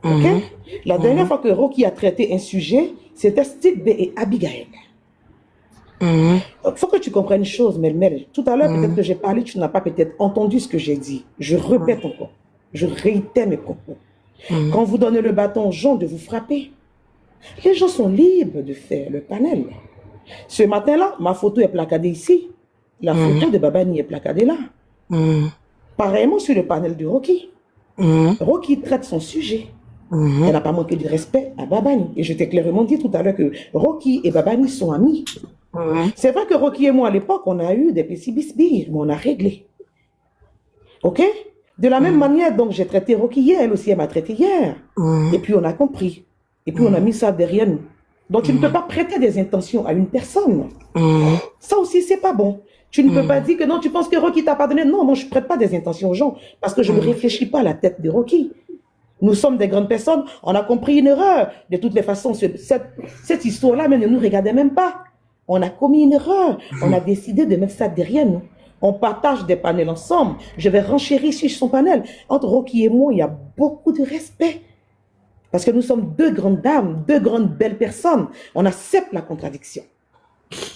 Ok? La dernière fois que Rocky a traité un sujet, c'était Style B et Abigail. Il faut que tu comprennes une chose, Melmel. Tout à l'heure, peut-être que j'ai parlé, tu n'as pas peut-être entendu ce que j'ai dit. Je répète encore. Je réitère mes propos. Quand vous donnez le bâton aux gens de vous frapper, les gens sont libres de faire le panel. Ce matin-là, ma photo est placardée ici. La photo de Babani est placardée là. Pareillement sur le panel de Rocky. Rocky traite son sujet. Elle n'a pas manqué de respect à Babani. Et je t'ai clairement dit tout à l'heure que Rocky et Babani sont amis. C'est vrai que Rocky et moi, à l'époque, on a eu des petits bisbilles, mais on a réglé. OK? De la même manière, donc, j'ai traité Rocky hier, elle aussi, elle m'a traité hier. Et puis, on a compris. Et puis, on a mis ça derrière nous. Donc, tu ne peux pas prêter des intentions à une personne. Ça aussi, c'est pas bon. Tu ne peux pas dire que non, tu penses que Rocky t'a pardonné. Non, moi, je ne prête pas des intentions aux gens parce que je ne réfléchis pas à la tête de Rocky. Nous sommes des grandes personnes, on a compris une erreur. De toutes les façons, cette histoire-là ne nous regardait même pas. On a commis une erreur. On a décidé de mettre ça derrière nous. On partage des panels ensemble. Je vais renchérir sur son panel. Entre Rocky et moi, il y a beaucoup de respect. Parce que nous sommes deux grandes dames, deux grandes belles personnes. On accepte la contradiction.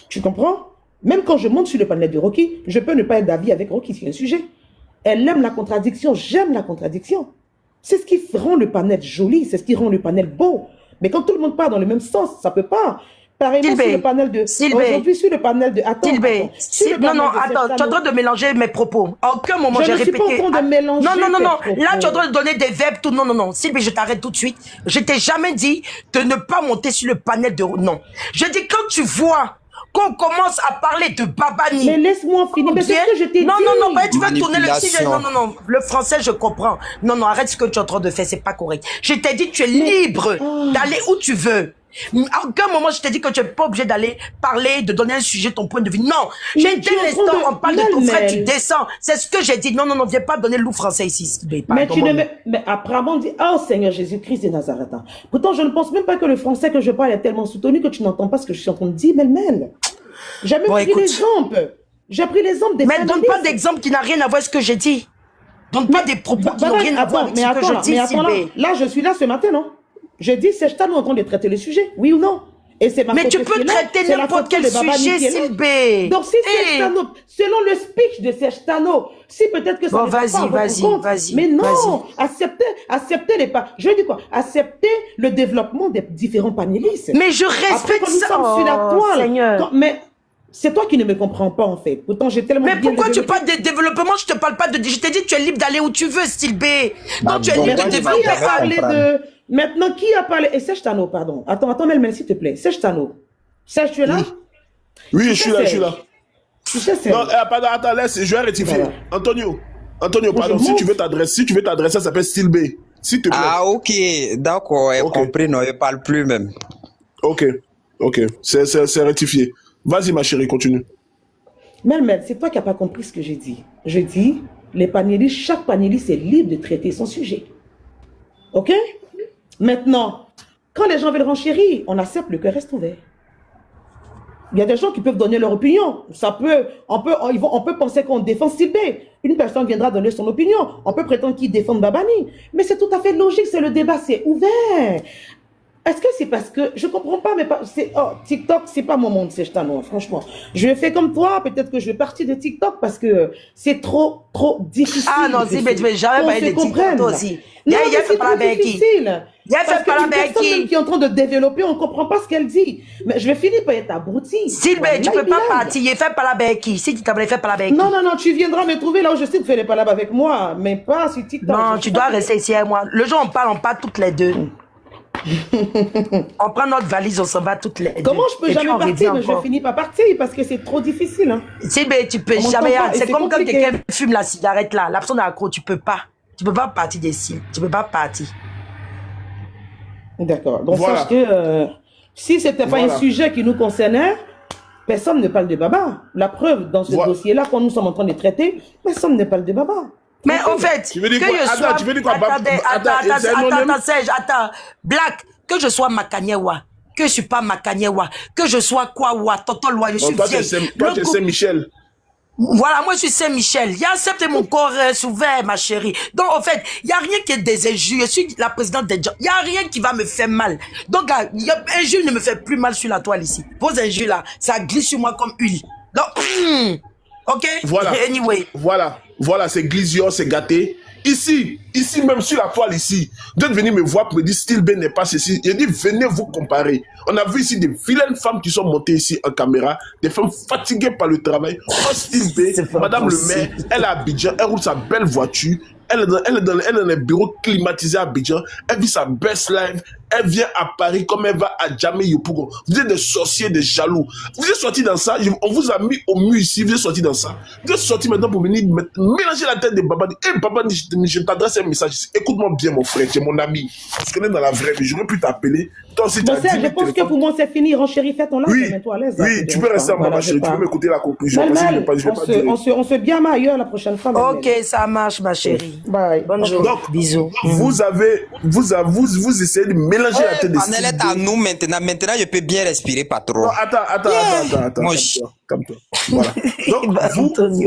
Tu comprends? Même quand je monte sur le panel de Rocky, je peux ne pas être d'avis avec Rocky sur un sujet. Elle aime la contradiction, j'aime la contradiction. C'est ce qui rend le panel joli, c'est ce qui rend le panel beau. Mais quand tout le monde part dans le même sens, ça ne peut pas. Pareillement sur le panel de... Aujourd'hui, sur le panel de... Attends, non, attends, tu es en train de mélanger mes propos. À aucun moment j'ai répété... Je ne suis pas en train de mélanger Non. Là, tu es en train de donner des verbes, tout. Non. Sylvie, je t'arrête tout de suite. Je t'ai jamais dit de ne pas monter sur le panel de... Non. Je dis quand tu vois qu'on commence à parler de Babani... Mais laisse-moi finir, mais c'est ce que je t'ai dit. Non, tu vas tourner le style. Non. Le français, je comprends. Non, arrête ce que tu es en train de faire, c'est pas correct. Je t'ai dit, tu es libre d'aller où tu veux. À aucun moment, je t'ai dit que tu n'es pas obligé d'aller parler, de donner un sujet, ton point de vue. Non, j'ai dit l'instant, on parle de ton frère, tu descends. C'est ce que j'ai dit. Non, viens pas donner le loup français ici. Mais apparemment, on dit, oh Seigneur Jésus-Christ de Nazareth. Pourtant, je ne pense même pas que le français que je parle est tellement soutenu que tu n'entends pas ce que je suis en train de dire, Melmel. J'ai même pris l'exemple. J'ai pris l'exemple des Mais donne pas d'exemple qui n'a rien à voir avec ce que j'ai dit. Donne pas des propos qui n'ont rien à voir avec ce que je dis, là, je suis là ce matin, non? Je dis, c'est Tano en train de traiter le sujet, oui ou non? Et c'est ma Mais faute tu que peux c'est là. traiter C'est la n'importe faute quel de Babani sujet, qui est là. Sylbé. Donc, si Serge Tano, selon le speech de Serge Tano, si peut-être que ça Bon, ne va pas vas-y, à votre vas-y, compte, vas-y, mais non, vas-y. acceptez les pas. Je dis quoi? Acceptez le développement des différents panélistes. Mais je Après, respecte quand nous ça. sommes sur la Oh, toile, Seigneur. mais c'est toi qui ne me comprends pas, en fait. Pourtant, j'ai tellement Mais bien pourquoi tu développé. parles de développement? Je te parle pas de... Je t'ai dit, tu es libre d'aller où tu veux, style B. Donc, tu es bon, libre moi, de je développer. Qui a vais parlé comprendre. de... Maintenant, qui a parlé... Et Serge Tano, pardon. Attends, Melmel, s'il te plaît. Serge Tano. Serge, tu es là? Oui, Tu je sais, suis là, je suis là. Serge. Tu sais, Serge. Non, pardon, attends, laisse, je vais rectifier. Voilà. Antonio, Moi, pardon, je si tu monte. veux t'adresser, ça s'appelle Style B. S'il te plaît. Ah, ok, d'accord, j'ai Ok. compris, non, je parle plus même. Ok, c'est rectifié. Vas-y, ma chérie, continue. Melmel, c'est toi qui n'as pas compris ce que j'ai dit. Je dis, les panélistes, chaque panéliste est libre de traiter son sujet. OK? Maintenant, quand les gens veulent renchérir, on accepte, le cœur reste ouvert. Il y a des gens qui peuvent donner leur opinion. On peut penser qu'on défend Style B. Une personne viendra donner son opinion. On peut prétendre qu'il défend Babani. Mais c'est tout à fait logique, c'est le débat, c'est ouvert. Est-ce que c'est parce que je comprends pas, mais TikTok, c'est pas mon monde, c'est non, franchement. Je fais comme toi, peut-être que je vais partir de TikTok parce que c'est trop difficile. Ah non, si, mais tu veux jamais parler de TikTok toi aussi. Non, Il y a c'est fait pas la trop difficile. Il y a fait pas la personne même qui est en train de développer, on comprend pas ce qu'elle dit. Mais je vais finir par être abruti. Sylbé, tu peux pas partir. Il fait pas la béquille. Si tu t'appelles, fait pas la béquille. Non, tu viendras me trouver là où je sais que tu fais les palabres avec moi, mais pas sur TikTok. Non, tu dois rester ici avec moi. Le jour où on parle toutes les deux. On prend notre valise, on s'en va toutes les deux. Comment je peux Et puis jamais on partir, revient mais je encore. finis pas partir parce que c'est trop difficile. Hein. Sylbé, tu peux On jamais. m'entend pas, et C'est c'est comme quand compliqué. quelqu'un fume la cigarette là. La personne est accro, tu peux pas. Tu peux pas partir d'ici. Tu peux pas partir. D'accord. Donc, Voilà. sache que si c'était pas Voilà. un sujet qui nous concernait, personne ne parle de Baba. La preuve, dans ce Voilà. dossier-là, quand nous sommes en train de traiter, personne ne parle de Baba. Mais en fait, Tu veux dire que quoi? je Attends, sois... tu veux dire quoi? C'est Attends, anonyme? Serge, attends. Black, que je sois Makanyewa, que je suis pas Makanyewa, que je sois quoi, Tonton Loi, je suis Toi, tu es vieille. Saint- Saint-Michel. Voilà, moi je suis Saint-Michel. Il y a accepté mon corps ouvert, ma chérie. Donc en fait, il n'y a rien qui est des injures. Je suis la présidente des gens. Il n'y a rien qui va me faire mal. Donc injure ne me fait plus mal sur la toile ici. Vos injures là, ça glisse sur moi comme huile. Donc, ok? Voilà. Anyway. Voilà, c'est Glizio, c'est gâté. Ici même sur la toile ici, de venir me voir pour me dire Style B n'est pas ceci. Il dit venez vous comparer. On a vu ici des vilaines femmes qui sont montées ici en caméra, des femmes fatiguées par le travail. Oh, Style B, Madame le maire, elle est à Abidjan, elle roule sa belle voiture, elle est dans les bureaux climatisés à Abidjan, elle vit sa best life, elle vient à Paris comme elle va à Djamé Yopougon. Vous êtes des sorciers, des jaloux. Vous êtes sortis dans ça, on vous a mis au mur ici, vous êtes sortis dans ça. Vous êtes sortis maintenant pour venir mélanger la tête de Babani. Et Babani, je t'adresse un message ici. Écoute-moi bien, mon frère, tu es mon ami. On se connaît dans la vraie vie, j'aurais pu t'appeler. Toi aussi, tu Bon, as Serge, 10 je 000 pense que téléphones. pour moi, c'est fini. Renchéri, fais ton live, Oui, mets-toi à l'aise. oui, tu peux rester à moi, ma chérie, tu peux m'écouter la conclusion. parce que je vais pas durer. On se bien ailleurs la prochaine fois. Ok, ça marche, ma chérie. Bye. Bonjour. Donc, Bisous. vous essayez de mélanger la tête de Panel est à nous maintenant. Maintenant, je peux bien respirer, patron. Non, attends. Moi, Calme-toi. Voilà. Donc,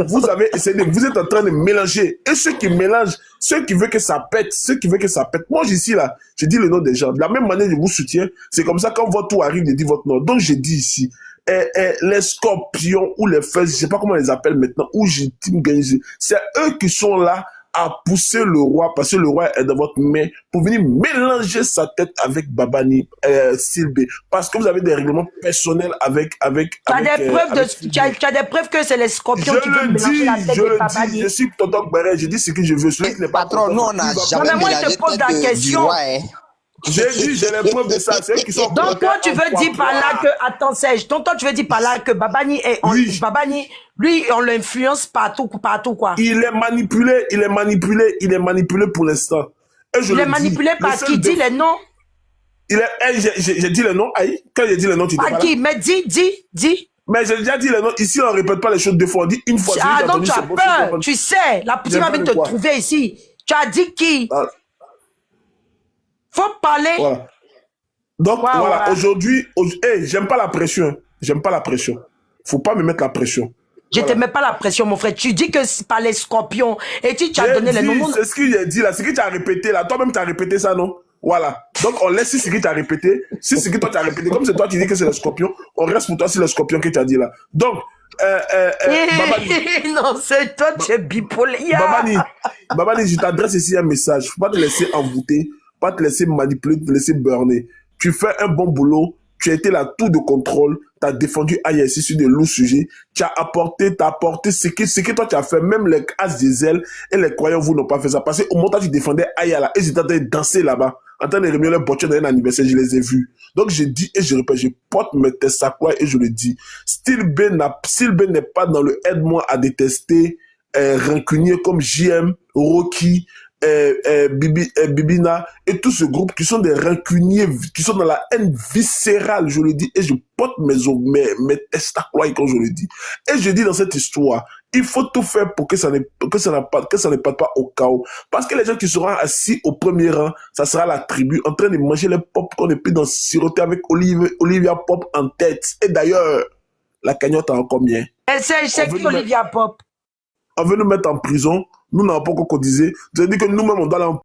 vous avez essayé, vous êtes en train de mélanger. Et ceux qui mélangent, ceux qui veulent que ça pète, moi, ici, là, je dis le nom des gens. De la même manière, je vous soutiens. C'est comme ça, quand votre tour arrive, je dis votre nom. Donc, je dis ici, les scorpions ou les feux, je sais pas comment on les appelle maintenant, ou c'est eux qui sont là à pousser le roi, parce que le roi est dans votre main, pour venir mélanger sa tête avec Babani, Sylbé, parce que vous avez des règlements personnels avec Tu as des preuves que c'est les scorpions qui veulent mélanger la tête de Babani. je suis tonton Beret, je dis ce que je veux. Celui qui n'est pas Patron, content, nous, on n'a il va jamais Non, mais moi, je te mélangé pose la tête question. du roi, hein. J'ai dit, j'ai les preuves de ça. C'est eux qui sont Donc, toi, tu veux dire par là que, attends, Serge, toi, tu veux dire par là que Babani Oui. Babani, lui, on l'influence partout, quoi. Il est manipulé pour l'instant. Et je Il le est manipulé dis, par le seul qui? Dis les noms. j'ai dit les noms, aïe. Quand j'ai dit les noms, tu t'es Par pas qui? là. Mais dis. Mais j'ai déjà dit les noms. Ici, on ne répète pas les choses deux fois. On dit une fois. Ah, j'ai donc entendu, tu as c'est bon, peur. c'est bon. Tu sais, la petite J'ai va peur venir de te quoi? trouver ici. Tu as dit qui? Ah, Faut parler. voilà. Donc, Ouais, voilà, ouais. aujourd'hui, j'aime pas la pression. Faut pas me mettre la pression. Je te mets pas la pression, mon frère. Tu dis que c'est pas les scorpions. Et tu as donné les noms. C'est ce que j'ai dit là. C'est ce que tu as répété là. Toi-même, tu as répété ça, non? Voilà. Donc, on laisse ce que tu as répété. Si ce que toi tu as répété, comme c'est toi qui dis que c'est le scorpion, on reste pour toi sur le scorpion que tu as dit là. Donc, Babani, Non, c'est toi, tu es bipolaire. Babani, je t'adresse ici un message. Faut pas te laisser envoûter, pas te laisser manipuler, te laisser burner. Tu fais un bon boulot. Tu as été là tout de contrôle. Tu as défendu Aya ici sur de lourds sujets. Tu as apporté ce que toi tu as fait. Même les as des ailes et les croyants, vous n'ont pas fait ça. Parce qu'au moment où tu défendais Aya là, ils étaient en train de danser là-bas, en train de remuer leur voiture dans un anniversaire, je les ai vus. Donc je dis et je répète, je porte mes tesacroix et je le dis. Style B n'est pas dans le aide-moi à détester, rancunier comme JM, Rocky, Bibina et tout ce groupe qui sont des rancuniers, qui sont dans la haine viscérale, je le dis, et je porte mes testacroix quand je le dis. Et je dis dans cette histoire, il faut tout faire pour que ça ne parte pas au chaos. Parce que les gens qui seront assis au premier rang, ça sera la tribu en train de manger les pop-corn et puis d'en siroter avec Olivia Pop en tête. Et d'ailleurs, la cagnotte a encore combien? C'est qui Olivia Pop? On veut nous mettre en prison. Nous n'avons pas encore cotisé. Vous avez dit que nous-mêmes, on doit aller en